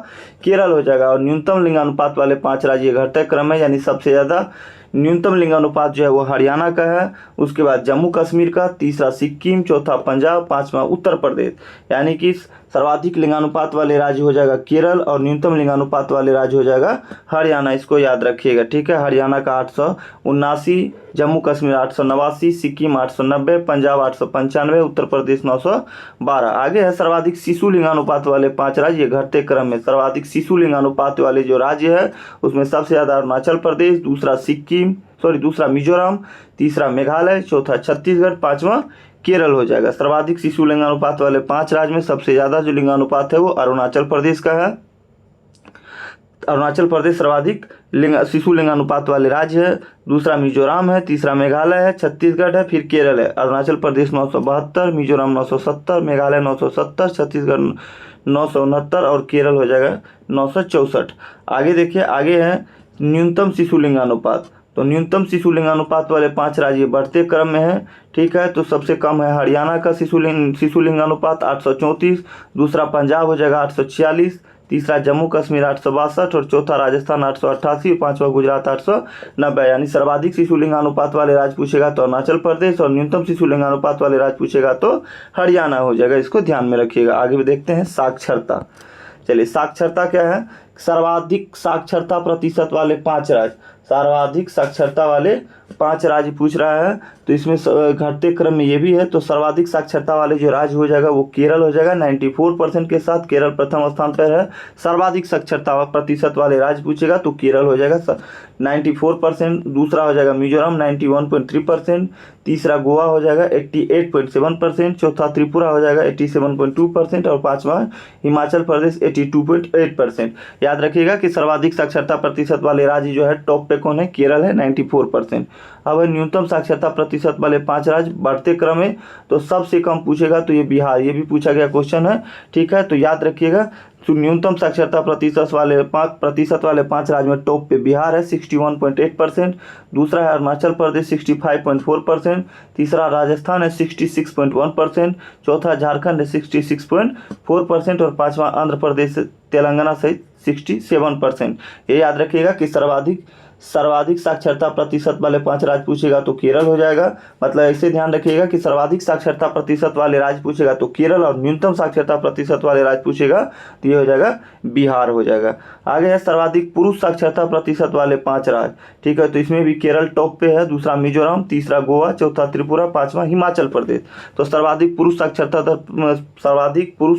केरल हो जाएगा। और न्यूनतम लिंगानुपात वाले 5 राज्य घटते क्रम है, यानी सबसे ज़्यादा न्यूनतम लिंगानुपात जो है वो हरियाणा का है, उसके बाद जम्मू कश्मीर का, तीसरा सिक्किम, चौथा पंजाब, पांचवा उत्तर प्रदेश। यानी कि सर्वाधिक लिंगानुपात वाले राज्य हो जाएगा केरल और न्यूनतम लिंगानुपात वाले राज्य हो जाएगा हरियाणा। इसको याद रखिएगा, ठीक है। हरियाणा का 879, जम्मू कश्मीर 889, सिक्किम 890, पंजाब 895, उत्तर प्रदेश 912। आगे है सर्वाधिक शिशु लिंगानुपात वाले 5 राज्य। ये घटते क्रम में सर्वाधिक शिशु लिंगानुपात वाले जो राज्य है उसमें सबसे ज़्यादा अरुणाचल प्रदेश, दूसरा मिजोरम, तीसरा मेघालय, चौथा छत्तीसगढ़, पांचवा केरल हो जाएगा। सर्वाधिक शिशु लिंगानुपात वाले 5 राज्य में सबसे ज़्यादा जो लिंगानुपात है वो अरुणाचल प्रदेश का है। अरुणाचल प्रदेश सर्वाधिक शिशु लिंगानुपात वाले राज्य है, दूसरा मिजोरम है, तीसरा मेघालय है, छत्तीसगढ़ है, फिर केरल है। अरुणाचल प्रदेश 972, मिजोरम 970, मेघालय 970, छत्तीसगढ़ 969 और केरल हो जाएगा 964। आगे देखिए, आगे है न्यूनतम शिशु लिंगानुपात। तो न्यूनतम शिशु लिंगानुपात वाले 5 राज्य बढ़ते क्रम में है, ठीक है। तो सबसे कम है हरियाणा का शिशु लिंगानुपात 834, दूसरा पंजाब हो जाएगा 846, तीसरा जम्मू कश्मीर 862 और चौथा राजस्थान 888 और पांचवा गुजरात 890। यानी सर्वाधिक शिशु लिंगानुपात वाले राज्य पूछेगा तो अरुणाचल प्रदेश और न्यूनतम शिशु लिंगानुपात वाले राज्य पूछेगा तो हरियाणा हो जाएगा। इसको ध्यान में रखिएगा। आगे भी देखते हैं साक्षरता। चलिए, साक्षरता क्या है? सर्वाधिक साक्षरता प्रतिशत वाले 5 राज्य, सर्वाधिक साक्षरता वाले 5 राज्य पूछ रहा है। तो इसमें घटते क्रम में ये भी है। तो सर्वाधिक साक्षरता वाले जो राज्य हो जाएगा वो केरल हो जाएगा 94% के साथ। केरल प्रथम स्थान पर है। सर्वाधिक साक्षरता प्रतिशत वाले राज्य पूछेगा तो केरल हो जाएगा 94%, दूसरा हो जाएगा मिजोरम 91.3%, तीसरा गोवा हो जाएगा 88.7%, चौथा त्रिपुरा हो जाएगा 87.2% और पांचवा हिमाचल प्रदेश 82.8%। याद रखिएगा कि सर्वाधिक साक्षरता प्रतिशत वाले राज्य जो है टॉप पे कौन है? केरल है 94%। अब न्यूनतम साक्षरता प्रतिशत वाले 5 राज्य बढ़ते क्रम में, तो सबसे कम पूछेगा तो ये बिहार, ये भी पूछा गया क्वेश्चन है, ठीक है। तो याद रखिएगा, तो न्यूनतम साक्षरता प्रतिशत वाले 5 राज्य में टॉप पे बिहार है 61.8%, दूसरा है अरुणाचल प्रदेश 65.4%, तीसरा राजस्थान है 66.1%, चौथा झारखंड है 66.4% और पांचवा आंध्र प्रदेश तेलंगाना सहित 67%। ये याद रखिएगा कि सर्वाधिक साक्षरता प्रतिशत वाले 5 राज्य पूछेगा तो केरल हो जाएगा। मतलब ऐसे ध्यान रखिएगा कि सर्वाधिक साक्षरता प्रतिशत वाले राज्य पूछेगा तो केरल और न्यूनतम साक्षरता प्रतिशत वाले राज्य पूछेगा तो ये हो जाएगा बिहार हो जाएगा। आगे है सर्वाधिक पुरुष साक्षरता प्रतिशत वाले 5 राज्य, ठीक है। तो इसमें भी केरल टॉप पे है, दूसरा मिजोरम, तीसरा गोवा, चौथा त्रिपुरा, पांचवा हिमाचल प्रदेश। तो सर्वाधिक पुरुष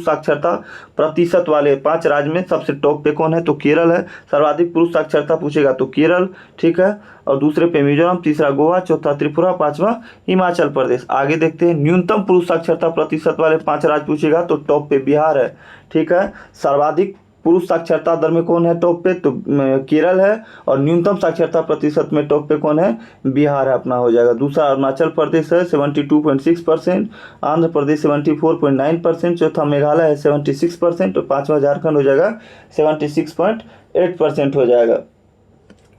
साक्षरता प्रतिशत वाले 5 राज्य में सबसे टॉप पे कौन है? तो केरल है। सर्वाधिक पुरुष साक्षरता पूछेगा तो केरल, ठीक है। और दूसरे पे मिजोरम, तीसरा गोवा, चौथा त्रिपुरा, पांचवा हिमाचल प्रदेश। आगे देखते हैं, न्यूनतम पुरुष साक्षरता प्रतिशत वाले 5 राज्य पूछेगा तो टॉप पे बिहार है, ठीक है। सर्वाधिक पुरुष साक्षरता दर में कौन है टॉप पे? तो केरल है। और न्यूनतम साक्षरता प्रतिशत में टॉप पे कौन है? बिहार है अपना हो जाएगा। दूसरा अरुणाचल प्रदेश है 72.6%, आंध्र प्रदेश 74.9%, चौथा मेघालय है 76% और पांचवा झारखंड हो जाएगा 76.8% हो जाएगा।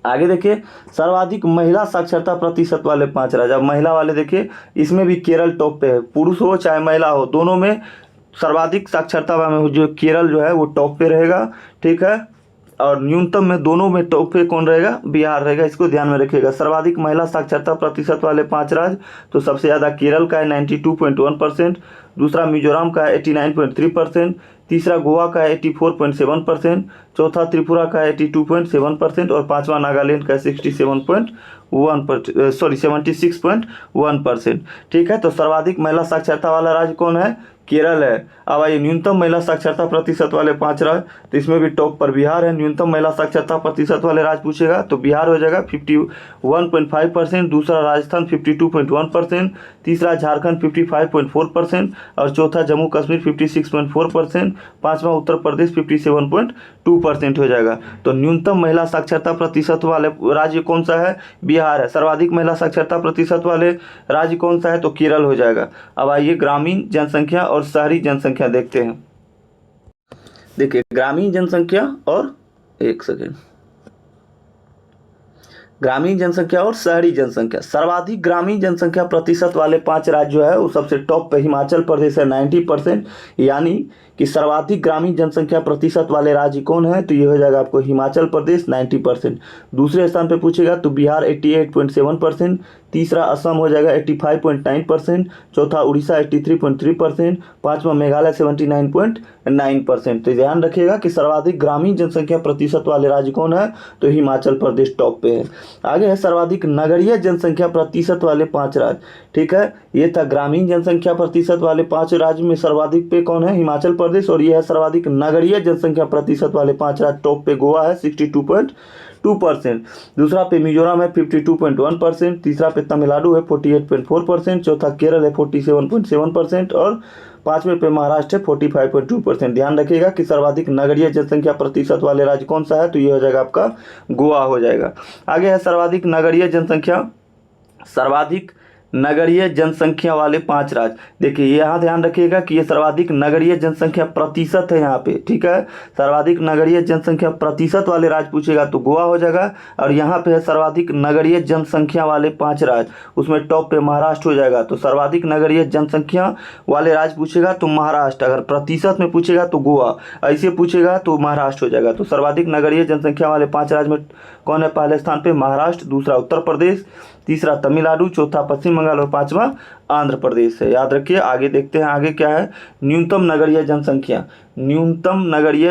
आगे देखिए, सर्वाधिक महिला साक्षरता प्रतिशत वाले 5 राज्य। अब महिला वाले देखिए, इसमें भी केरल टॉप पे है। पुरुष हो चाहे महिला हो, दोनों में सर्वाधिक साक्षरता में जो केरल जो है वो टॉप पे रहेगा, ठीक है। और न्यूनतम में दोनों में टॉप पे कौन रहेगा? बिहार रहेगा। इसको ध्यान में रखिएगा। सर्वाधिक महिला साक्षरता प्रतिशत वाले 5 राज्य, तो सबसे ज़्यादा केरल का है 92.1%, दूसरा मिजोरम का है 89.3%, तीसरा गोवा का है 84.7%, चौथा त्रिपुरा का है 82.7% और पांचवा नागालैंड का 76.1%, ठीक है। तो सर्वाधिक महिला साक्षरता वाला राज्य कौन है? केरल है। अब आइए न्यूनतम महिला साक्षरता प्रतिशत वाले 5 राज्य, तो इसमें भी टॉप पर बिहार है। न्यूनतम महिला साक्षरता प्रतिशत वाले राज्य पूछेगा तो बिहार हो जाएगा 51.5%, दूसरा राजस्थान 52.1%, तीसरा झारखंड 55.4% और चौथा जम्मू कश्मीर 56.4%, पांचवा उत्तर प्रदेश 57.2% हो जाएगा। तो न्यूनतम महिला साक्षरता प्रतिशत वाले राज्य कौन सा है? बिहार है। सर्वाधिक महिला साक्षरता प्रतिशत वाले राज्य कौन सा है? तो केरल हो जाएगा। अब आइए ग्रामीण जनसंख्या और शहरी जनसंख्या देखते हैं। देखिए, ग्रामीण जनसंख्या और ग्रामीण जनसंख्या और शहरी जनसंख्या। सर्वाधिक ग्रामीण जनसंख्या प्रतिशत वाले 5 राज्य जो है वो सबसे टॉप पे हिमाचल प्रदेश है 90%, यानी कि सर्वाधिक ग्रामीण जनसंख्या प्रतिशत वाले राज्य कौन है, तो ये हो जाएगा आपको हिमाचल प्रदेश 90%। दूसरे स्थान पे पूछेगा तो बिहार 88.7%, तीसरा असम हो जाएगा 85.9%, चौथा उड़ीसा 83.3%, पांचवा मेघालय 79.9%। तो ध्यान रखिएगा कि सर्वाधिक ग्रामीण जनसंख्या प्रतिशत वाले राज्य कौन है, तो हिमाचल प्रदेश टॉप पे है। आगे है सर्वाधिक नगरीय जनसंख्या प्रतिशत वाले 5 राज्य। ठीक है, ये था ग्रामीण जनसंख्या प्रतिशत वाले 5 राज्य में सर्वाधिक पे कौन है, हिमाचल प्रदेश। और यह है सर्वाधिक नगरीय जनसंख्या प्रतिशत वाले 5 राज्य, टॉप पे गोवा है 62.2%, दूसरा पे मिजोरम है 52.1%, तीसरा पे तमिलनाडु है 48.4%, चौथा केरल है 47.7% और पांचवें पे महाराष्ट्र है 45.2%। ध्यान रखिएगा कि सर्वाधिक नगरीय जनसंख्या प्रतिशत वाले राज्य कौन सा है, तो ये हो जाएगा आपका गोवा हो जाएगा। आगे है सर्वाधिक नगरीय जनसंख्या वाले 5 राज्य। देखिए यहाँ ध्यान रखिएगा कि ये सर्वाधिक नगरीय जनसंख्या प्रतिशत है यहाँ पे। ठीक है, सर्वाधिक नगरीय जनसंख्या प्रतिशत वाले राज्य पूछेगा तो गोवा हो जाएगा। और यहाँ पे है सर्वाधिक नगरीय जनसंख्या वाले 5 राज्य, उसमें टॉप पे महाराष्ट्र हो जाएगा। तो सर्वाधिक नगरीय जनसंख्या वाले राज्य पूछेगा तो महाराष्ट्र, अगर प्रतिशत में पूछेगा तो गोवा, ऐसे पूछेगा तो महाराष्ट्र हो जाएगा। तो सर्वाधिक नगरीय जनसंख्या वाले 5 राज्य में कौन है पहले स्थान पे, महाराष्ट्र, दूसरा उत्तर प्रदेश, तीसरा तमिलनाडु, चौथा पश्चिम बंगाल और पांचवा आंध्र प्रदेश है। याद रखिए। आगे देखते हैं आगे क्या है, न्यूनतम नगरीय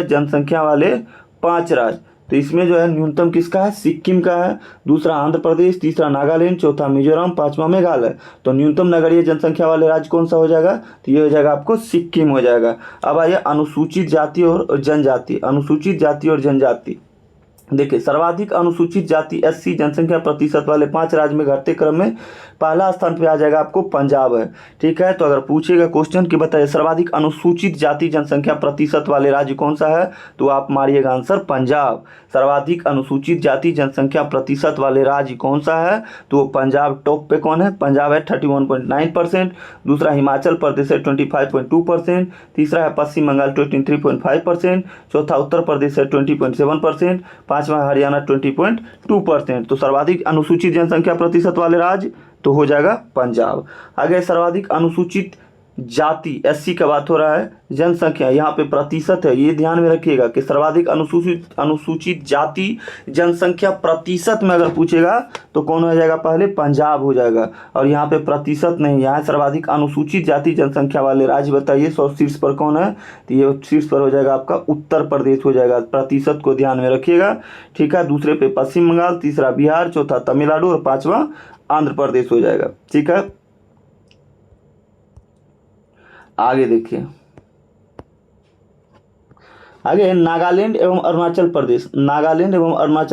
जनसंख्या वाले 5 राज्य। तो इसमें जो है न्यूनतम किसका है, सिक्किम का है, दूसरा आंध्र प्रदेश, तीसरा नागालैंड, चौथा मिजोरम, पांचवा मेघालय। तो न्यूनतम नगरीय जनसंख्या वाले राज्य कौन सा हो जाएगा, तो ये हो जाएगा आपको सिक्किम हो जाएगा। अब आइए अनुसूचित जाति और जनजाति। देखिए सर्वाधिक अनुसूचित जाति SC जनसंख्या प्रतिशत वाले 5 राज्य में घटते क्रम में पहला स्थान पे आ जाएगा आपको पंजाब है। ठीक है, तो अगर पूछेगा क्वेश्चन कि बताइए सर्वाधिक अनुसूचित जाति जनसंख्या प्रतिशत वाले राज्य कौन सा है, तो आप मारिएगा आंसर पंजाब। सर्वाधिक अनुसूचित जाति जनसंख्या प्रतिशत वाले राज्य कौन सा है, तो पंजाब टॉप पे कौन है, पंजाब है 31.9%, दूसरा हिमाचल प्रदेश है 25.2%, तीसरा है पश्चिम बंगाल 23.5%, चौथा उत्तर प्रदेश है 20.7%, पांचवा हरियाणा 20.2%। तो सर्वाधिक अनुसूचित जनसंख्या प्रतिशत वाले राज्य तो हो जाएगा पंजाब। आगे सर्वाधिक अनुसूचित जाति SC का बात हो रहा है, जनसंख्या यहाँ पे प्रतिशत है, ये ध्यान में रखिएगा कि सर्वाधिक अनुसूचित जाति जनसंख्या प्रतिशत में अगर पूछेगा तो कौन हो जाएगा, पहले पंजाब हो जाएगा। और यहाँ पे प्रतिशत नहीं, यहाँ सर्वाधिक अनुसूचित जाति जनसंख्या वाले राज्य बताइए 100 शीर्ष पर कौन है, तो ये शीर्ष पर हो जाएगा आपका उत्तर प्रदेश हो जाएगा। प्रतिशत को ध्यान में रखिएगा। ठीक है, दूसरे पे पश्चिम बंगाल, तीसरा बिहार, चौथा तमिलनाडु और पांचवा आंध्र प्रदेश हो जाएगा। ठीक है, आगे देखिए। आगे नागालैंड एवं अरुणाचल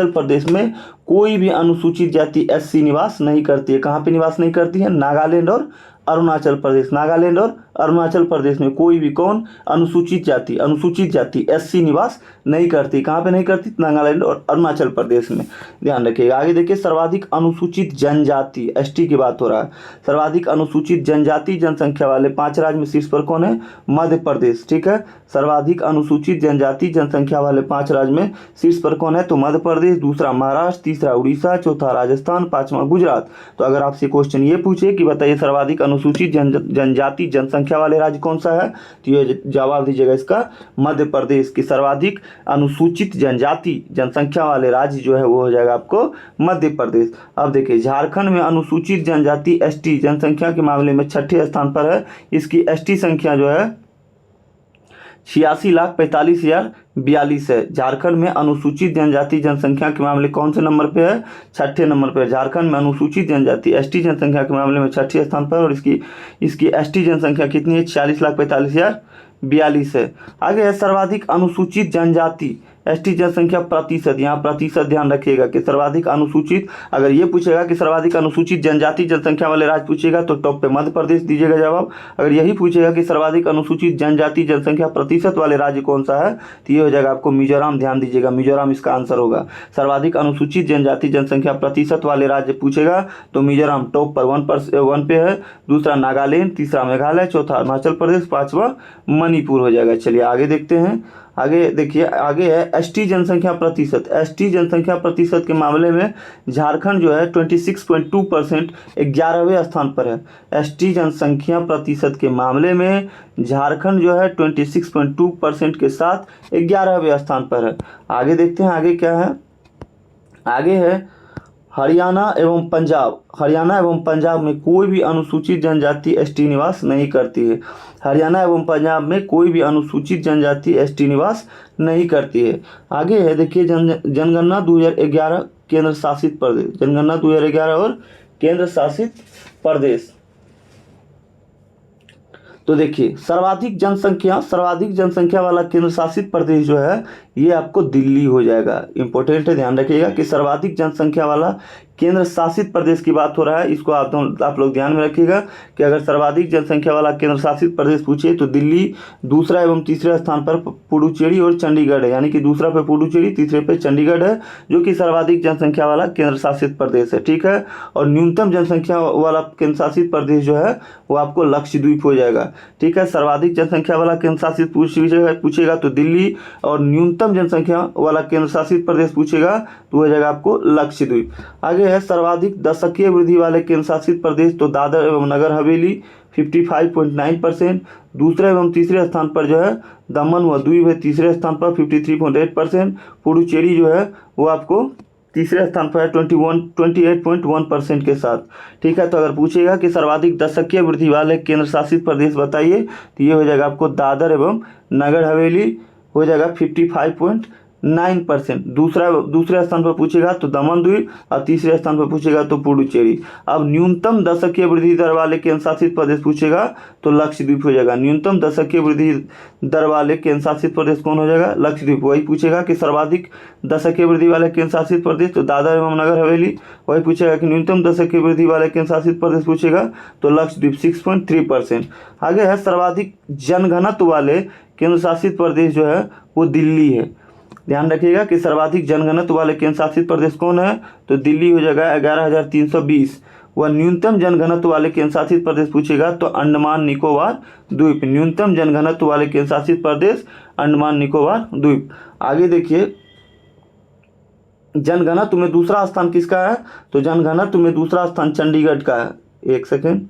प्रदेश में कोई भी अनुसूचित जाति SC निवास नहीं करती है। कहाँ पे निवास नहीं करती है, नागालैंड और अरुणाचल प्रदेश में कोई भी कौन अनुसूचित जाति SC निवास नहीं करती। कहाँ पे नहीं करती, नागालैंड और अरुणाचल प्रदेश में। ध्यान रखिएगा। आगे देखिए सर्वाधिक अनुसूचित जनजाति ST की बात हो रहा है। सर्वाधिक अनुसूचित जनजाति जनसंख्या वाले 5 राज्य में शीर्ष पर कौन है, मध्य प्रदेश। ठीक है, सर्वाधिक अनुसूचित जनजाति जनसंख्या वाले 5 राज्य में शीर्ष पर कौन है, तो मध्य प्रदेश, दूसरा महाराष्ट्र, तीसरा उड़ीसा, चौथा राजस्थान, पांचवा गुजरात। तो अगर आपसे क्वेश्चन ये पूछे कि बताइए सर्वाधिक अनुसूचित जनजाति जनसंख्या वाले राज्य कौन सा है, तो ये जवाब दीजिएगा इसका मध्य प्रदेश की सर्वाधिक अनुसूचित जनजाति जनसंख्या वाले राज्य जो है वो हो जाएगा आपको मध्य प्रदेश। अब देखिए झारखंड में अनुसूचित जनजाति ST जनसंख्या के मामले में 6ठे स्थान पर है। इसकी ST संख्या जो है 86,45,042 है। झारखंड में अनुसूचित जनजाति जनसंख्या के मामले कौन से नंबर पे है, 6ठे नंबर पे है। झारखंड में अनुसूचित जनजाति ST जनसंख्या के मामले में 6ठे स्थान पर, और इसकी ST जनसंख्या कितनी है, 46,45,042 है। आगे है सर्वाधिक अनुसूचित जनजाति ST जनसंख्या प्रतिशत। यहाँ प्रतिशत ध्यान रखिएगा कि सर्वाधिक अनुसूचित, अगर ये पूछेगा कि सर्वाधिक अनुसूचित जनजाति जनसंख्या वाले राज्य पूछेगा तो टॉप पे मध्य प्रदेश दीजिएगा जवाब। अगर यही पूछेगा कि सर्वाधिक अनुसूचित जनजाति जनसंख्या प्रतिशत वाले राज्य कौन सा है, तो ये हो जाएगा आपको मिजोरम। ध्यान दीजिएगा, मिजोरम इसका आंसर होगा। सर्वाधिक अनुसूचित जनजाति जनसंख्या प्रतिशत वाले राज्य पूछेगा तो मिजोरम टॉप पर 1 पे है, दूसरा नागालैंड, तीसरा मेघालय, चौथा अरुणाचल प्रदेश, पांचवा मणिपुर हो जाएगा। चलिए आगे देखते हैं। आगे देखिए, आगे है एसटी जनसंख्या प्रतिशत। एसटी जनसंख्या प्रतिशत के मामले में झारखंड जो है 26.2%, 11वें स्थान पर है। एसटी जनसंख्या प्रतिशत के मामले में झारखंड जो है 26.2% के साथ 11वें स्थान पर है। आगे देखते हैं आगे क्या है। आगे है हरियाणा एवं पंजाब। हरियाणा एवं पंजाब में कोई भी अनुसूचित जनजाति एसटी निवास नहीं करती है। हरियाणा एवं पंजाब में कोई भी अनुसूचित जनजाति एसटी निवास नहीं करती है। आगे है देखिए जनगणना 2011 केंद्र शासित प्रदेश। जनगणना 2011 और केंद्र शासित प्रदेश। तो देखिए सर्वाधिक जनसंख्या वाला केंद्र शासित प्रदेश जो है ये आपको दिल्ली हो जाएगा। इंपॉर्टेंट है, ध्यान रखिएगा कि सर्वाधिक जनसंख्या वाला केंद्र शासित प्रदेश की बात हो रहा है। इसको आप लोग ध्यान में रखिएगा कि अगर सर्वाधिक जनसंख्या वाला केंद्र शासित प्रदेश पूछे तो दिल्ली दूसरा एवं तीसरे स्थान पर पुडुचेरी और चंडीगढ़ है। यानी कि दूसरा पे पुडुचेरी, तीसरे पे चंडीगढ़ है, जो कि सर्वाधिक जनसंख्या वाला केंद्र शासित प्रदेश है। ठीक है, और न्यूनतम जनसंख्या वाला केंद्र शासित प्रदेश जो है वो आपको लक्षद्वीप हो जाएगा। ठीक है, सर्वाधिक जनसंख्या वाला केंद्र शासित पूछेगा तो दिल्ली, और न्यूनतम जनसंख्या वाला केंद्र शासित प्रदेश पूछेगा तो हो जाएगा आपको लक्षद्वीप। आगे है सर्वाधिक दशकीय वृद्धि वाले केंद्र शासित प्रदेश, तो दादर एवं नगर हवेली 55.9%। दूसरे एवं तीसरे स्थान पर जो है दमन व दीव है, तीसरे स्थान पर 53.8%। पुडुचेरी जो है वो आपको तीसरे स्थान पर है 28.1% के साथ। ठीक है, तो अगर पूछेगा कि सर्वाधिक दशकीय वृद्धि वाले केंद्र शासित प्रदेश बताइए तो ये हो जाएगा आपको दादर एवं नगर हवेली, हो जाएगा 55.9%। दूसरे स्थान पर पूछेगा तो दमन द्वीप, और तीसरे स्थान पर पूछेगा तो पुडुचेरी। अब न्यूनतम दशकीय वृद्धि दर वाले केंद्र शासित प्रदेश पूछेगा तो लक्षद्वीप हो जाएगा। न्यूनतम दशकीय वृद्धि दर वाले केंद्र शासित प्रदेश कौन हो जाएगा? लक्षद्वीप। वही पूछेगा कि सर्वाधिक दशकीय वृद्धि वाले केंद्र शासित प्रदेश, तो दादर एवं नगर हवेली। वही पूछेगा कि न्यूनतम दशकीय वृद्धि वाले केंद्र शासित प्रदेश पूछेगा तो लक्षद्वीप 6.3%। आगे है सर्वाधिक जनघनत्व वाले केंद्र शासित प्रदेश जो है वो दिल्ली है। ध्यान रखिएगा कि सर्वाधिक जनघनत्व वाले केंद्र शासित प्रदेश कौन है? तो दिल्ली हो जाएगा 11,320। वह न्यूनतम जनघनत्व वाले केंद्र शासित प्रदेश पूछेगा तो अंडमान निकोबार द्वीप। न्यूनतम जनघनत्व वाले केंद्र शासित प्रदेश अंडमान निकोबार द्वीप। आगे देखिए जनघनत्व में दूसरा स्थान किसका है? तो जनघनत्व में दूसरा स्थान चंडीगढ़ का है। एक सेकेंड,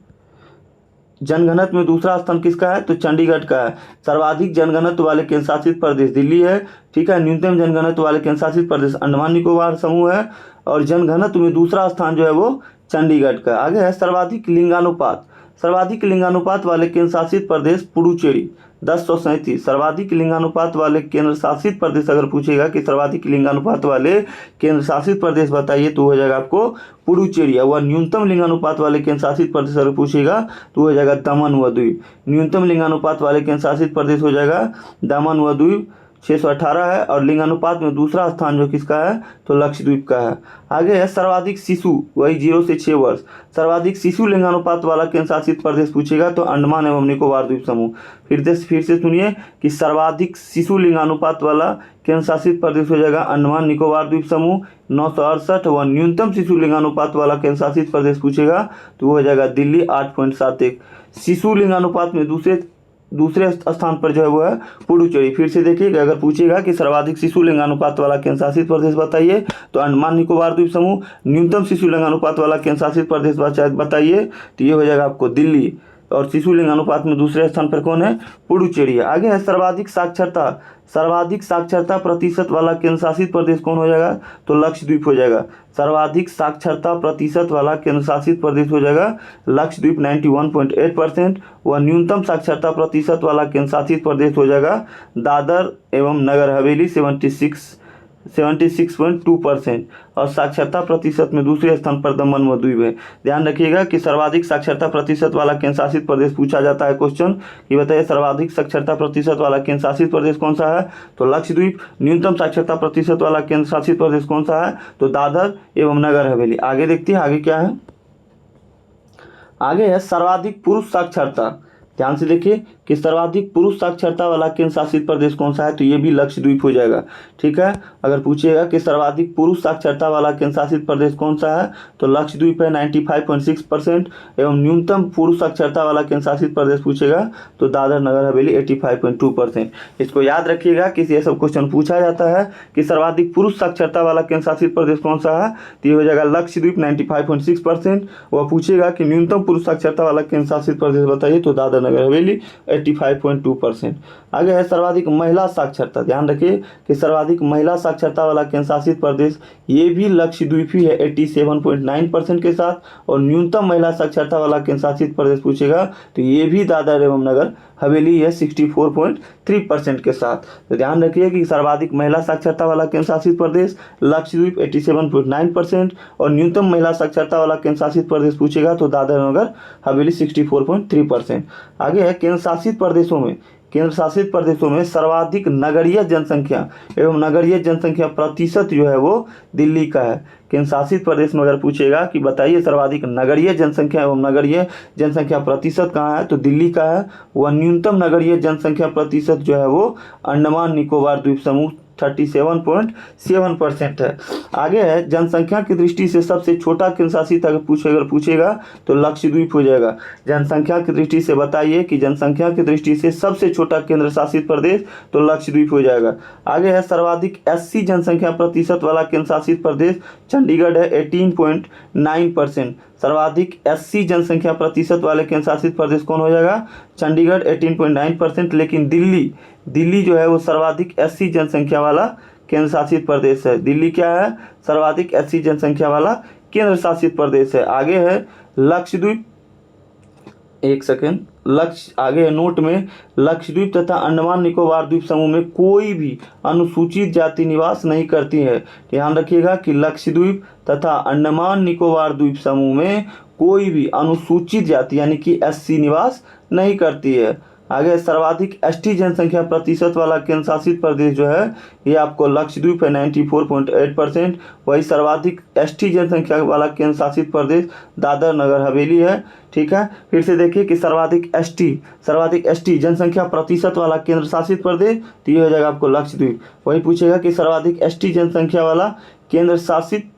जनघनत्व में दूसरा स्थान किसका है? तो चंडीगढ़ का है। सर्वाधिक जनघनत्व वाले केंद्र शासित प्रदेश दिल्ली है। ठीक है, न्यूनतम जनघनत्व वाले केंद्र शासित प्रदेश अंडमान निकोबार समूह है, और जनघनत्व में दूसरा स्थान जो है वो चंडीगढ़ का। आगे है सर्वाधिक लिंगानुपात। सर्वाधिक लिंगानुपात वाले केंद्र शासित प्रदेश पुडुचेरी 1037। सर्वाधिक लिंगानुपात वाले केंद्र शासित प्रदेश अगर पूछेगा कि सर्वाधिक लिंगानुपात वाले केंद्र शासित प्रदेश बताइए तो हो जाएगा आपको पुडुचेरी। वह न्यूनतम लिंगानुपात वाले केंद्र शासित प्रदेश अगर पूछेगा तो हो जाएगा दमन व दीव। न्यूनतम लिंगानुपात वाले केंद्र शासित प्रदेश हो जाएगा दमन व दीव 618 है, और लिंगानुपात में दूसरा स्थान जो किसका है? तो लक्षद्वीप का है। आगे है सर्वाधिक शिशु, वही 0 से 6 वर्ष। सर्वाधिक शिशु लिंगानुपात वाला केंद्र शासित प्रदेश पूछेगा तो अंडमान एवं निकोबार द्वीप समूह। फिर से सुनिए कि सर्वाधिक शिशु लिंगानुपात वाला केंद्र शासित प्रदेश हो जाएगा अंडमान निकोबार द्वीप समूह 968। व न्यूनतम शिशु लिंगानुपात वाला केंद्र शासित प्रदेश पूछेगा तो वो हो जाएगा दिल्ली 8.71। शिशु लिंगानुपात में दूसरे स्थान पर जो है वो है पुडुचेरी। फिर से देखिए अगर पूछेगा कि सर्वाधिक शिशु लिंगानुपात वाला केंद्र शासित प्रदेश बताइए तो अंडमान निकोबार द्वीप समूह। न्यूनतम शिशु लिंगानुपात वाला केंद्र शासित प्रदेश बताइए तो ये हो जाएगा आपको दिल्ली, और शिशु लिंगानुपात में दूसरे स्थान पर कौन है? पुडुचेरी। आगे है सर्वाधिक साक्षरता। सर्वाधिक साक्षरता प्रतिशत वाला केंद्र शासित प्रदेश कौन हो जाएगा? तो लक्षद्वीप हो जाएगा। सर्वाधिक साक्षरता प्रतिशत वाला केंद्र शासित प्रदेश हो जाएगा लक्षद्वीप 91.8%। व न्यूनतम साक्षरता प्रतिशत वाला केंद्र शासित प्रदेश हो जाएगा दादर एवं नगर हवेली 76.2%। और साक्षरता प्रतिशत में दूसरे स्थान पर दमन व दीव है। ध्यान रखिएगा कि सर्वाधिक साक्षरता प्रतिशत वाला केंद्र शासित प्रदेश पूछा जाता है क्वेश्चन कि बताइए सर्वाधिक साक्षरता प्रतिशत वाला केंद्र शासित प्रदेश कौन सा है? तो लक्षद्वीप। न्यूनतम साक्षरता प्रतिशत वाला केंद्र शासित प्रदेश कौन सा है? तो दादर एवं नगर हवेली। आगे देखते हैं आगे क्या है। आगे है सर्वाधिक पुरुष साक्षरता। ध्यान से देखिए कि सर्वाधिक पुरुष साक्षरता वाला केंद्र शासित प्रदेश कौन सा है, तो ये भी लक्षद्वीप हो जाएगा। ठीक है, अगर पूछेगा कि सर्वाधिक पुरुष साक्षरता वाला केंद्र शासित प्रदेश कौन सा है, तो लक्षद्वीप है 95.6%। एवं न्यूनतम पुरुष साक्षरता वाला केंद्र शासित प्रदेश पूछेगा तो दादर नगर हवेली 85.2%। इसको याद रखिएगा कि ये सब क्वेश्चन पूछा जाता है कि सर्वाधिक पुरुष साक्षरता वाला केंद्र शासित प्रदेश कौन सा है, तो ये हो जाएगा लक्षद्वीप 95.6%। वह पूछेगा कि न्यूनतम पुरुष साक्षरता वाला केंद्र शासित प्रदेश बताइए, तो दादर नगर हवेली 85.2%। आगे है सर्वाधिक महिला साक्षरता। ध्यान रखिए कि सर्वाधिक महिला साक्षरता वाला केंद्र शासित प्रदेश ये भी लक्षद्वीप ही है 87.9% के साथ, और न्यूनतम महिला साक्षरता वाला केंद्र शासित प्रदेश पूछेगा तो ये भी दादर एवं नगर हवेली है 64.3% के साथ। तो ध्यान रखिए कि सर्वाधिक महिला साक्षरता वाला केंद्र शासित प्रदेश लक्षद्वीप 87.9%, और न्यूनतम महिला साक्षरता वाला केंद्र शासित प्रदेश पूछेगा तो दादर नगर हवेली 64.3%। आगे है केंद्र शासित प्रदेशों में सर्वाधिक नगरीय जनसंख्या एवं नगरीय जनसंख्या प्रतिशत जो है वो दिल्ली का है। केंद्र शासित प्रदेश में अगर पूछेगा कि बताइए सर्वाधिक नगरीय जनसंख्या एवं नगरीय जनसंख्या प्रतिशत कहाँ है, तो दिल्ली का है। वह न्यूनतम नगरीय जनसंख्या प्रतिशत जो है वो अंडमान निकोबार द्वीप समूह 37.7% है। आगे है जनसंख्या की दृष्टि से सबसे छोटा केंद्र शासित अगर पूछेगा तो लक्षद्वीप हो जाएगा। जनसंख्या की दृष्टि से बताइए कि जनसंख्या की दृष्टि से सबसे छोटा केंद्र शासित प्रदेश तो लक्षद्वीप हो जाएगा। आगे है सर्वाधिक एससी जनसंख्या प्रतिशत वाला केंद्र शासित प्रदेश चंडीगढ़ है 18.9%। सर्वाधिक एससी जनसंख्या प्रतिशत वाले केंद्र शासित प्रदेश कौन हो जाएगा, चंडीगढ़ 18.9%। लेकिन दिल्ली जो है वो सर्वाधिक एससी जनसंख्या वाला केंद्र शासित प्रदेश है। दिल्ली क्या है, सर्वाधिक एससी जनसंख्या वाला केंद्र शासित प्रदेश है। आगे है लक्षद्वीप, आगे है नोट में, लक्षद्वीप तथा अंडमान निकोबार द्वीप समूह में कोई भी अनुसूचित जाति निवास नहीं करती है। ध्यान रखिएगा कि लक्षद्वीप तथा अंडमान निकोबार द्वीप समूह में कोई भी अनुसूचित जाति यानी कि एससी निवास नहीं करती है। आगे सर्वाधिक एसटी जनसंख्या प्रतिशत वाला केंद्र शासित प्रदेश जो है ये आपको लक्षद्वीप है 94.8%। वही सर्वाधिक एसटी जनसंख्या वाला केंद्र शासित प्रदेश दादर नगर हवेली है। ठीक है, फिर से देखिए कि सर्वाधिक एसटी जनसंख्या प्रतिशत वाला केंद्र शासित प्रदेश तो ये हो जाएगा आपको लक्षद्वीप। वही पूछेगा कि सर्वाधिक एसटी जनसंख्या वाला केंद्र शासित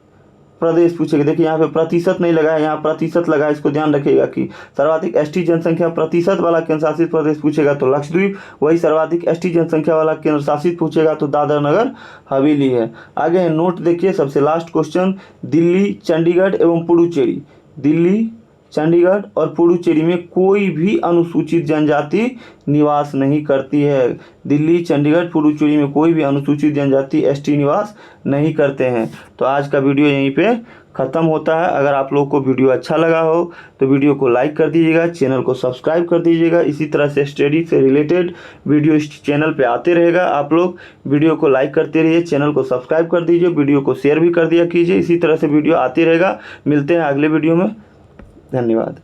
प्रदेश पूछेगा। देखिए यहाँ पे प्रतिशत नहीं लगा है, यहाँ प्रतिशत लगा है, इसको ध्यान रखिएगा कि सर्वाधिक एसटी जनसंख्या प्रतिशत वाला केंद्र शासित प्रदेश पूछेगा तो लक्षद्वीप। वही सर्वाधिक एसटी जनसंख्या वाला केंद्र शासित पूछेगा तो दादर नगर हवेली है। आगे नोट देखिए सबसे लास्ट क्वेश्चन, दिल्ली, चंडीगढ़ एवं पुडुचेरी, दिल्ली, चंडीगढ़ और पुडुचेरी में कोई भी अनुसूचित जनजाति निवास नहीं करती है। दिल्ली, चंडीगढ़, पुडुचेरी में कोई भी अनुसूचित जनजाति एसटी निवास नहीं करते हैं। तो आज का वीडियो यहीं पे ख़त्म होता है। अगर आप लोग को वीडियो अच्छा लगा हो तो वीडियो को लाइक कर दीजिएगा, चैनल को सब्सक्राइब कर दीजिएगा। इसी तरह से स्टडी से रिलेटेड वीडियो इस चैनल पे आते रहेगा। आप लोग वीडियो को लाइक करते रहिए, चैनल को सब्सक्राइब कर दीजिए, वीडियो को शेयर भी कर दिया कीजिए। इसी तरह से वीडियो आते रहेगा। मिलते हैं अगले वीडियो में। धन्यवाद।